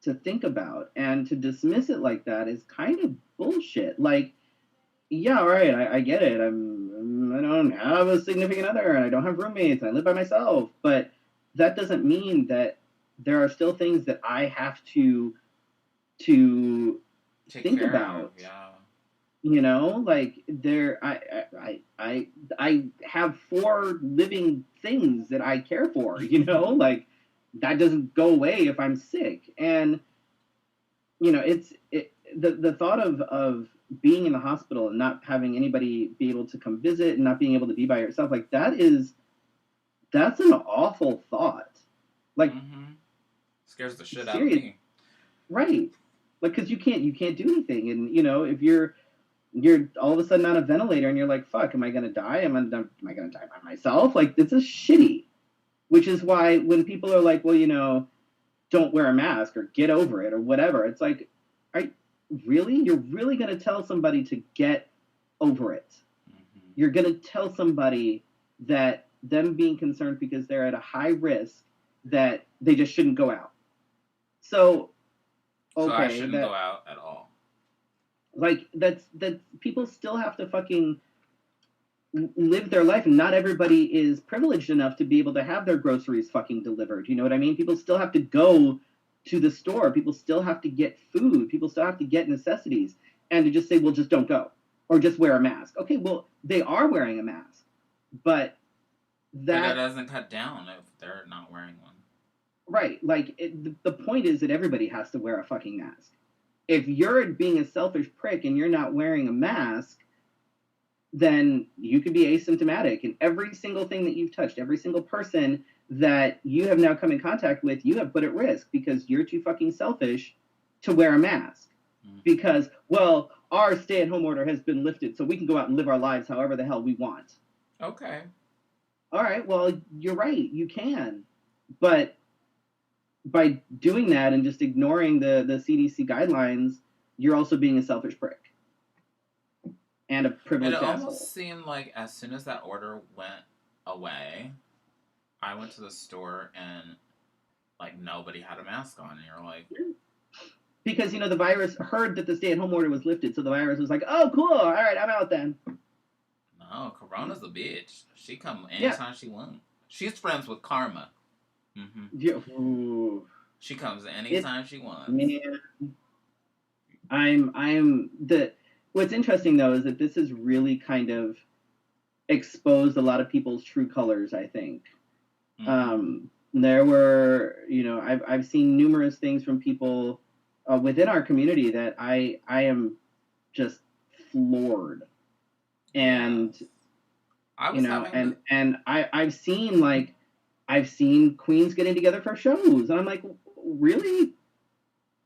Speaker 2: to think about, and to dismiss it like that is kind of bullshit. Like, yeah, all right, I get it. I don't have a significant other, and I don't have roommates, and I live by myself. But that doesn't mean that there are still things that I have to think about.
Speaker 1: Yeah.
Speaker 2: You know, like I have 4 living things that I care for. You know, like that doesn't go away if I'm sick. And you know, the thought of being in the hospital and not having anybody be able to come visit and not being able to be by yourself, like that's an awful thought. Like
Speaker 1: scares the shit out of me.
Speaker 2: Right. Like, because you can't do anything. And you know, if you're all of a sudden on a ventilator and you're like, fuck, am I gonna die? Am I gonna die by myself? Like, it's a shitty. Which is why when people are like, well, you know, don't wear a mask or get over it or whatever, it's like, you're really going to tell somebody to get over it? You're going to tell somebody that them being concerned because they're at a high risk that they just shouldn't go out. So
Speaker 1: I shouldn't go out at all.
Speaker 2: Like, that's people still have to fucking live their life, and not everybody is privileged enough to be able to have their groceries fucking delivered. You know what I mean? People still have to go to the store. People still have to get food. People still have to get necessities. And to just say, well, just don't go or just wear a mask. Okay, well, they are wearing a mask, but that
Speaker 1: doesn't cut down if they're not wearing one.
Speaker 2: Right. Like, the point is that everybody has to wear a fucking mask. If you're being a selfish prick and you're not wearing a mask, then you could be asymptomatic. And every single thing that you've touched, every single person that you have now come in contact with, you have put at risk because you're too fucking selfish to wear a mask. Because, well, our stay-at-home order has been lifted, so we can go out and live our lives however the hell we want.
Speaker 1: Okay.
Speaker 2: All right, well, you're right, you can. But by doing that and just ignoring the CDC guidelines, you're also being a selfish prick. And a privileged asshole.
Speaker 1: It almost seemed like as soon as that order went away, I went to the store and like nobody had a mask on, and you're like,
Speaker 2: because you know the virus heard that the stay-at-home order was lifted, so the virus was like, oh, cool, all right, I'm out then.
Speaker 1: No, Corona's a bitch. She come anytime she wants. She's friends with Karma.
Speaker 2: Yeah.
Speaker 1: She comes anytime she wants.
Speaker 2: Man, I'm the. What's interesting, though, is that this has really kind of exposed a lot of people's true colors, I think. There were, you know, I've seen numerous things from people within our community that I am just floored. And, you know, and I've seen queens getting together for shows. And I'm like, really?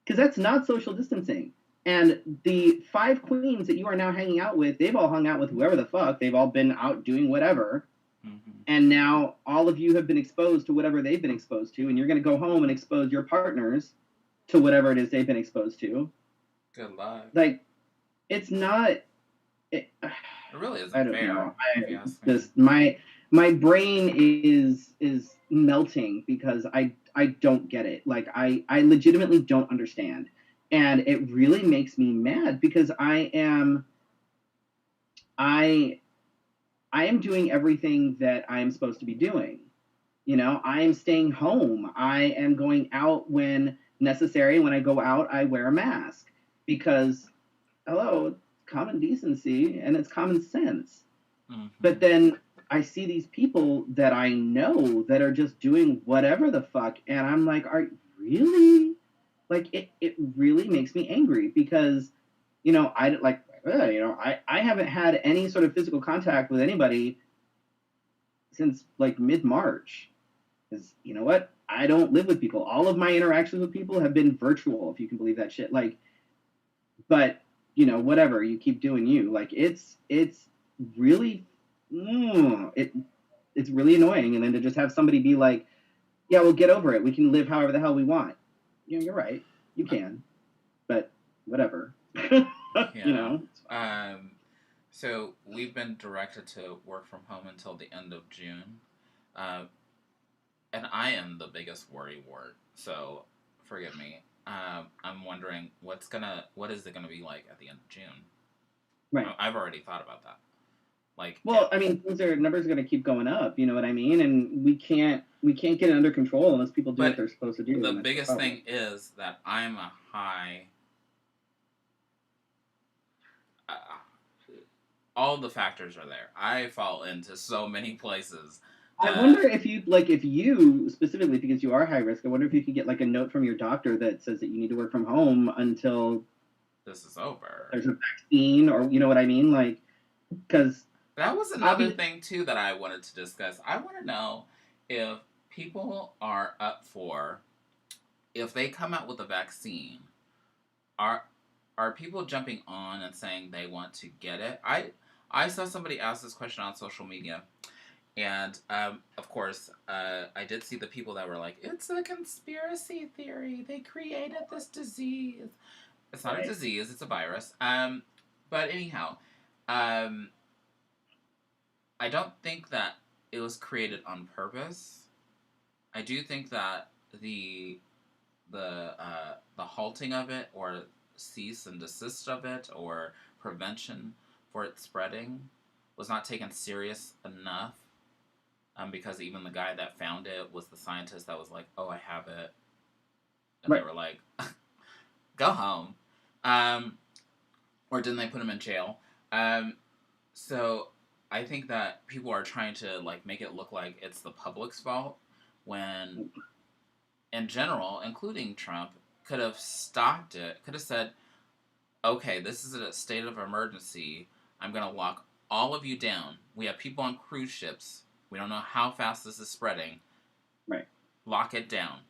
Speaker 2: Because that's not social distancing. And the 5 queens that you are now hanging out with, they've all hung out with whoever the fuck. They've all been out doing whatever. And now all of you have been exposed to whatever they've been exposed to. And you're going to go home and expose your partners to whatever it is they've been exposed to.
Speaker 1: Good luck.
Speaker 2: Like, it's not...
Speaker 1: It really isn't
Speaker 2: I don't
Speaker 1: fair.
Speaker 2: know. My brain is melting because I don't get it. Like, I legitimately don't understand. And it really makes me mad because I am doing everything that I am supposed to be doing. You know, I am staying home. I am going out when necessary. When I go out, I wear a mask because, hello, common decency and it's common sense. But then I see these people that I know that are just doing whatever the fuck, and I'm like, are really? Like, it really makes me angry because, I haven't had any sort of physical contact with anybody since like mid-March. Because you know what? I don't live with people. All of my interactions with people have been virtual, if you can believe that shit. Like, but whatever, you keep doing you. Like, it's really, it's really annoying. And then to just have somebody be like, yeah, we'll get over it. We can live however the hell we want. You're right. You can, but whatever.
Speaker 1: So we've been directed to work from home until the end of June. And I am the biggest worry wart, so forgive me. I'm wondering what is it gonna be like at the end of June?
Speaker 2: Right.
Speaker 1: I've already thought about that. Like,
Speaker 2: well, I mean, numbers are going to keep going up. You know what I mean? And we can't get it under control unless people do what they're supposed to do.
Speaker 1: The biggest thing is that I'm a high. All the factors are there. I fall into so many places.
Speaker 2: I wonder if you specifically, because you are high risk, I wonder if you could get like a note from your doctor that says that you need to work from home until
Speaker 1: this is over.
Speaker 2: There's a vaccine, or you know what I mean? Like, because
Speaker 1: that was another thing too that I wanted to discuss. I want to know if people are up for, if they come out with a vaccine, are people jumping on and saying they want to get it? I saw somebody ask this question on social media, and of course, I did see the people that were like, it's a conspiracy theory. They created this disease. It's not a disease, it's a virus. But anyhow, I don't think that it was created on purpose. I do think that the halting of it, or cease and desist of it, or prevention for it spreading, was not taken serious enough. Because even the guy that found it was the scientist that was like, "Oh, I have it," and they were like, "Go home," or didn't they put him in jail? So I think that people are trying to like make it look like it's the public's fault, when in general, including Trump, could have stopped it, could have said, okay, this is a state of emergency, I'm going to lock all of you down. We have people on cruise ships. We don't know how fast this is spreading.
Speaker 2: Right.
Speaker 1: Lock it down.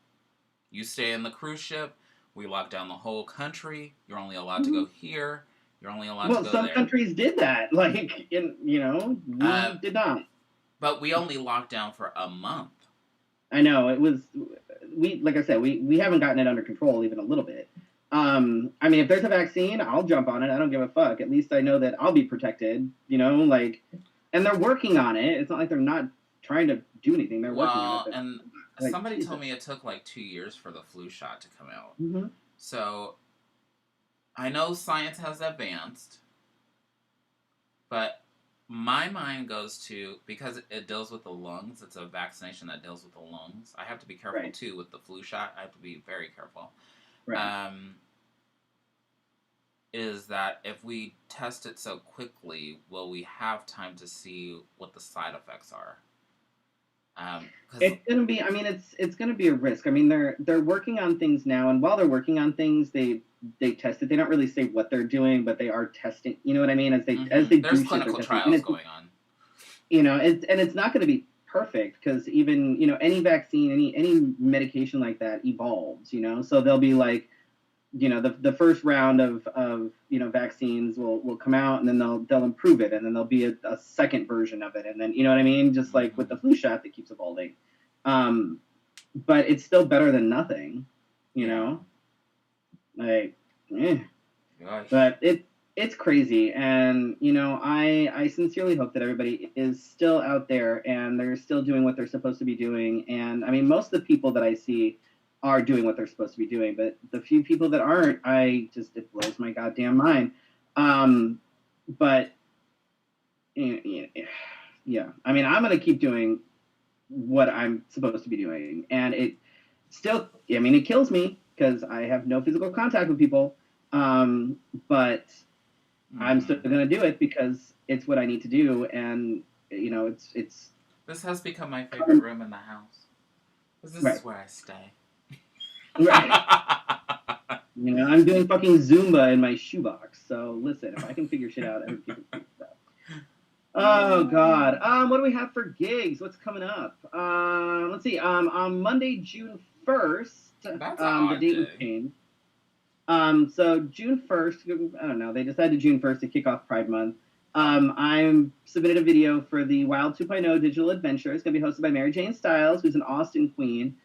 Speaker 1: You stay in the cruise ship, we lock down the whole country, you're only allowed to go here. You're only allowed to go there.
Speaker 2: Well, some countries did that. Like, we did not.
Speaker 1: But we only locked down for a month.
Speaker 2: I know. It was, like I said, we haven't gotten it under control even a little bit. I mean, if there's a vaccine, I'll jump on it. I don't give a fuck. At least I know that I'll be protected, and they're working on it. It's not like they're not trying to do anything. They're working on it.
Speaker 1: And somebody told me it took like 2 years for the flu shot to come out.
Speaker 2: Mm-hmm.
Speaker 1: So I know science has advanced, but my mind goes to, because it deals with the lungs, it's a vaccination that deals with the lungs. I have to be careful, too, with the flu shot. I have to be very careful. Right. Is that if we test it so quickly, will we have time to see what the side effects are?
Speaker 2: It's gonna be. I mean, it's gonna be a risk. I mean, they're working on things now, and while they're working on things, they test it. They don't really say what they're doing, but they are testing. You know what I mean? As they
Speaker 1: there's clinical trials going on.
Speaker 2: It's not going to be perfect, because even any vaccine, any medication like that evolves. So they'll be like, the first round of vaccines will come out, and then they'll improve it, and then there'll be a second version of it, and then what I mean, just like with the flu shot that keeps evolving. But it's still better than nothing, like, but it's crazy, and I sincerely hope that everybody is still out there and they're still doing what they're supposed to be doing. And I mean, most of the people that I see are doing what they're supposed to be doing, but the few people that aren't, it blows my goddamn mind. But yeah, I mean, I'm gonna keep doing what I'm supposed to be doing, and it still, I mean, it kills me because I have no physical contact with people, but I'm still gonna do it because it's what I need to do, and it's.
Speaker 1: This has become my favorite room in the house. This is where I stay.
Speaker 2: Right. I'm doing fucking Zumba in my shoebox. So listen, if I can figure shit out, other people can figure it out. Oh God. What do we have for gigs? What's coming up? Let's see. On Monday, June 1st, the date was changed. So June 1st, I don't know. They decided June 1st to kick off Pride Month. I'm submitted a video for the Wild 2.0 digital adventure. It's going to be hosted by Mary Jane Styles, who's an Austin queen.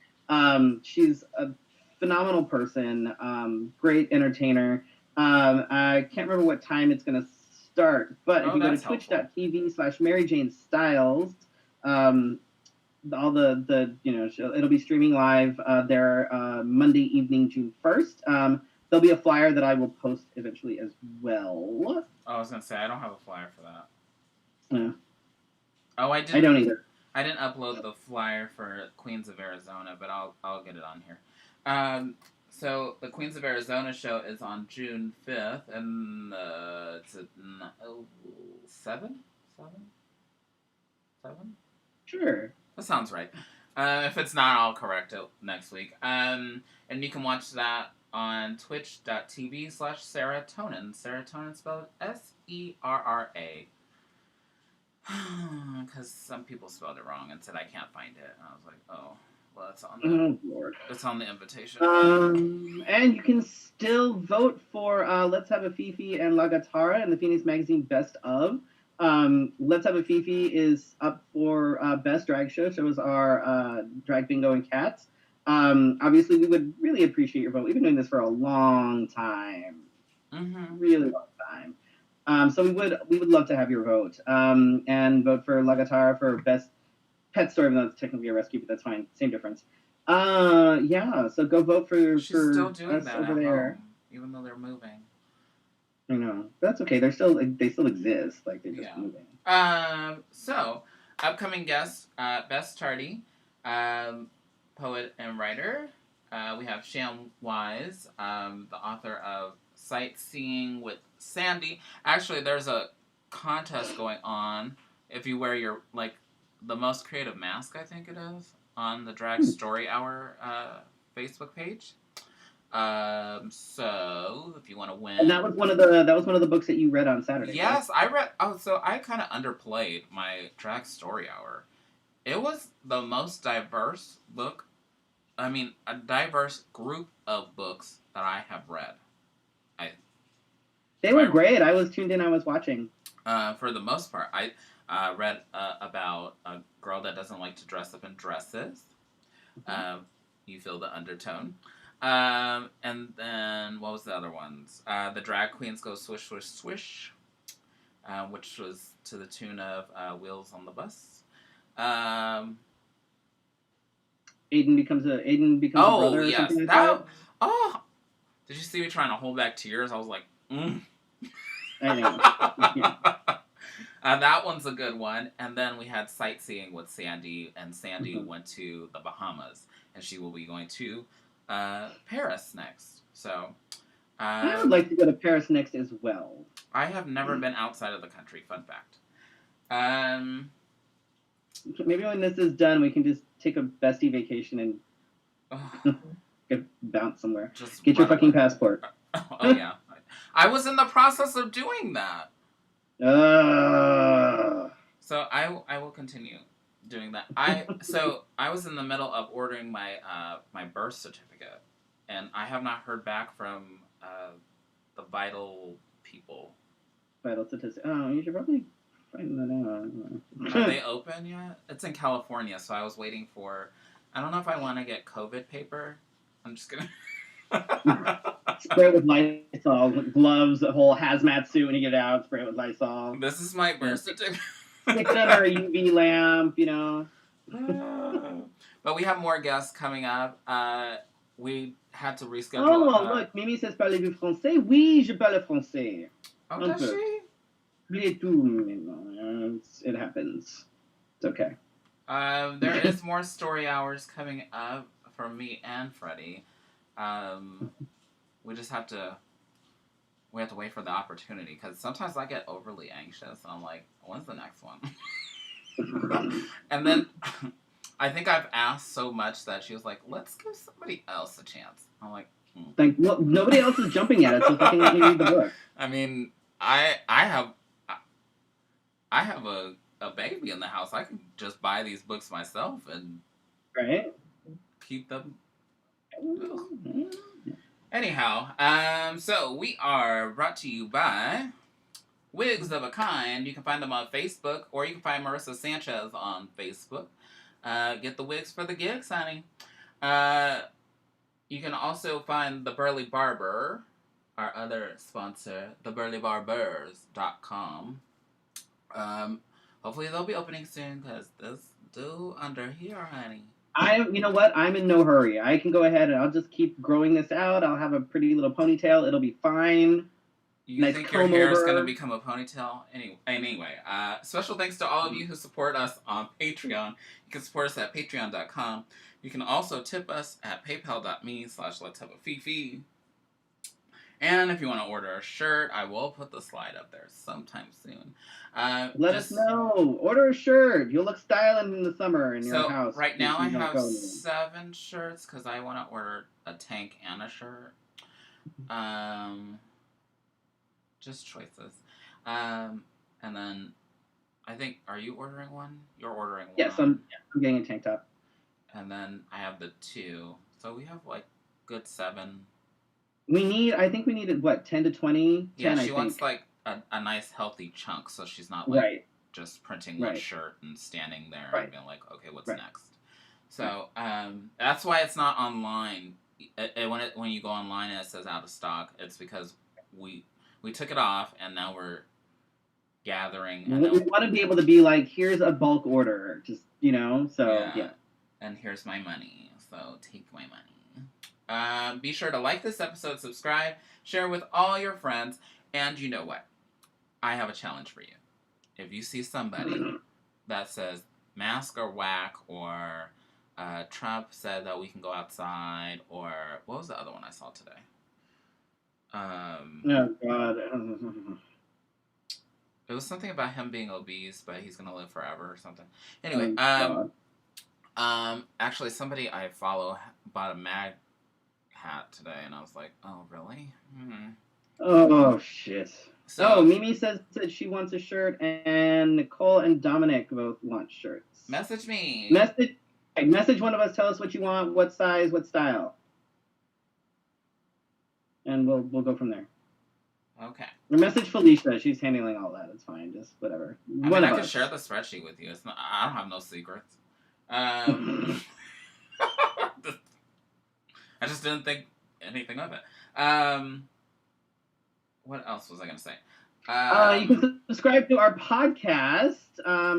Speaker 2: She's a phenomenal person, great entertainer. I can't remember what time it's going to start, but if you go to twitch.tv/Mary Jane Styles, all the it'll be streaming live there Monday evening, June 1st. There'll be a flyer that I will post eventually as well.
Speaker 1: I was gonna say I don't have a flyer for that.
Speaker 2: Yeah.
Speaker 1: Oh, I didn't.
Speaker 2: I don't either.
Speaker 1: I didn't upload the flyer for Queens of Arizona, but I'll get it on here. So the Queens of Arizona show is on June 5th, and it's at 7?
Speaker 2: Sure.
Speaker 1: That sounds right. If it's not, I'll correct it next week. And you can watch that on twitch.tv/Serotonin. Serotonin spelled SERRA. Because some people spelled it wrong and said I can't find it. And I was like, oh, well, it's on the,
Speaker 2: Lord.
Speaker 1: It's on the invitation.
Speaker 2: And you can still vote for Let's Have a Fifi and La Gatara in the Phoenix Magazine Best of. Let's Have a Fifi is up for Best Drag Show. Shows our Drag Bingo and Cats. Obviously, we would really appreciate your vote. We've been doing this for a long time.
Speaker 1: Mm-hmm.
Speaker 2: Really long time. So we would love to have your vote. And vote for La Gatara for Best Pet Story, even though it's technically a rescue, but that's fine. Same difference. Yeah, so go vote for
Speaker 1: She's still doing
Speaker 2: us
Speaker 1: that
Speaker 2: over there.
Speaker 1: Home, even though they're moving.
Speaker 2: I know. That's okay. They still exist. Like, they're just moving.
Speaker 1: So, upcoming guests, Bess Tardy, poet and writer. We have Sham Wise, the author of Sightseeing with Sandy. Actually, there's a contest going on. If you wear your, the most creative mask, I think it is, on the Drag Story Hour Facebook page. So if you want to win,
Speaker 2: and that was one of the books that you read on Saturday.
Speaker 1: Yes,
Speaker 2: right?
Speaker 1: I read. Oh, so I kind of underplayed my Drag Story Hour. It was the most diverse book. I mean, a diverse group of books that I have read.
Speaker 2: They were great. I was tuned in. I was watching.
Speaker 1: For the most part, I read about a girl that doesn't like to dress up in dresses. Mm-hmm. You feel the undertone. And then, what was the other ones? The Drag Queens Go Swish, Swish, Swish, which was to the tune of Wheels on the Bus.
Speaker 2: Aiden becomes a brother or something like that.
Speaker 1: Oh, did you see me trying to hold back tears? I was like,
Speaker 2: I know. Yeah.
Speaker 1: That one's a good one. And then we had Sightseeing with Sandy, and Sandy went to the Bahamas, and she will be going to Paris next. So
Speaker 2: I would like to go to Paris next as well.
Speaker 1: I have never been outside of the country. Fun fact.
Speaker 2: Maybe when this is done, we can just take a bestie vacation and bounce somewhere. Just get your fucking passport.
Speaker 1: Oh yeah, I was in the process of doing that. So I will continue doing that. I was in the middle of ordering my my birth certificate, and I have not heard back from the vital people.
Speaker 2: Vital statistics. Oh, you should probably find that out.
Speaker 1: Are they open yet? It's in California, so I was waiting for. I don't know if I want to get COVID paper. I'm just gonna.
Speaker 2: Spray it with Lysol, gloves, a whole hazmat suit when you get out. Spray it with Lysol.
Speaker 1: This is my birth certificate.
Speaker 2: Stick it under a UV lamp, you know.
Speaker 1: But we have more guests coming up. We had to reschedule.
Speaker 2: Oh, look, Mimi says parlez-vous français? Oui, je parle français.
Speaker 1: Oh, does she?
Speaker 2: It happens. It's okay.
Speaker 1: There is more story hours coming up for me and Freddie. We just have to wait for the opportunity, because sometimes I get overly anxious and I'm like, when's the next one? And then I think I've asked so much that she was like, let's give somebody else a chance. I'm like,
Speaker 2: Like, well, nobody else is jumping at it, so fucking let me read the book.
Speaker 1: I mean, I have a baby in the house. I can just buy these books myself and keep them. Anyhow, so we are brought to you by Wigs of a Kind. You can find them on Facebook, or you can find Marissa Sanchez on Facebook. Get the wigs for the gigs, honey. You can also find The Burly Barber, our other sponsor, theburlybarbers.com. Hopefully they'll be opening soon, because this do under here, honey.
Speaker 2: You know what? I'm in no hurry. I can go ahead and I'll just keep growing this out. I'll have a pretty little ponytail. It'll be fine.
Speaker 1: You think your hair is going to become a ponytail? Anyway, special thanks to all of you who support us on Patreon. You can support us at patreon.com. You can also tip us at paypal.me/let's-have-a-fifi. And if you want to order a shirt, I will put the slide up there sometime soon.
Speaker 2: Let us know. Order a shirt. You'll look styling in the summer in your house.
Speaker 1: So right now I have 7 shirts because I want to order a tank and a shirt. Just choices. And then I think, are you ordering one? You're ordering one.
Speaker 2: Yes, I'm getting a tank top.
Speaker 1: And then I have the 2. So we have like good 7.
Speaker 2: I think we needed, what, 10 to 20? 10,
Speaker 1: yeah, she wants like a nice healthy chunk so she's not like just printing one shirt and standing there and being like, okay, what's next? So that's why it's not online. When you go online and it says out of stock, it's because we took it off and now we're gathering. And
Speaker 2: we want to be able to be like, here's a bulk order, just, so yeah.
Speaker 1: And here's my money, so take my money. Be sure to like this episode, subscribe, share with all your friends, and you know what? I have a challenge for you. If you see somebody that says mask or whack, or Trump said that we can go outside, or what was the other one I saw today?
Speaker 2: Oh, God.
Speaker 1: It was something about him being obese, but he's going to live forever or something. Anyway, actually, somebody I follow bought a MAG hat today, and I was like, oh, really?
Speaker 2: Oh, shit.
Speaker 1: So,
Speaker 2: Mimi says that she wants a shirt, and Nicole and Dominic both want shirts.
Speaker 1: Message me.
Speaker 2: Message one of us, tell us what you want, what size, what style. And we'll go from there.
Speaker 1: Okay.
Speaker 2: Or message Felicia. She's handling all that. It's fine. Just whatever.
Speaker 1: I mean, I can share the spreadsheet with you. It's not. I don't have no secrets. I just didn't think anything of it. What else was I going to say?
Speaker 2: You can subscribe to our podcast.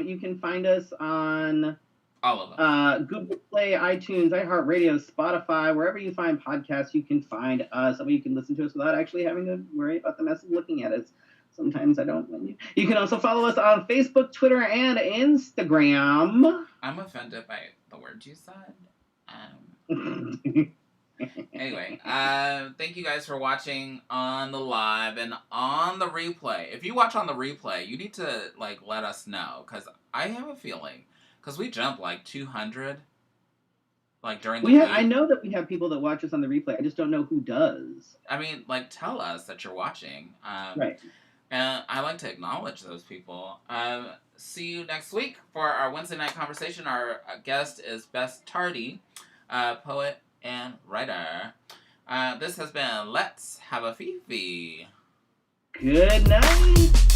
Speaker 2: You can find us on
Speaker 1: all of them.
Speaker 2: Google Play, iTunes, iHeartRadio, Spotify, wherever you find podcasts, you can find us. That way you can listen to us without actually having to worry about the message looking at us. Sometimes I don't. You can also follow us on Facebook, Twitter, and Instagram.
Speaker 1: I'm offended by the words you said. Anyway, thank you guys for watching on the live and on the replay. If you watch on the replay, you need to let us know, because I have a feeling, because we jump 200 during the week.
Speaker 2: I know that we have people that watch us on the replay. I just don't know who does.
Speaker 1: I mean, tell us that you're watching.
Speaker 2: Right.
Speaker 1: And I like to acknowledge those people. See you next week for our Wednesday night conversation. Our guest is Bess Tardy, poet and writer. This has been Let's Have a Fifi.
Speaker 2: Good night.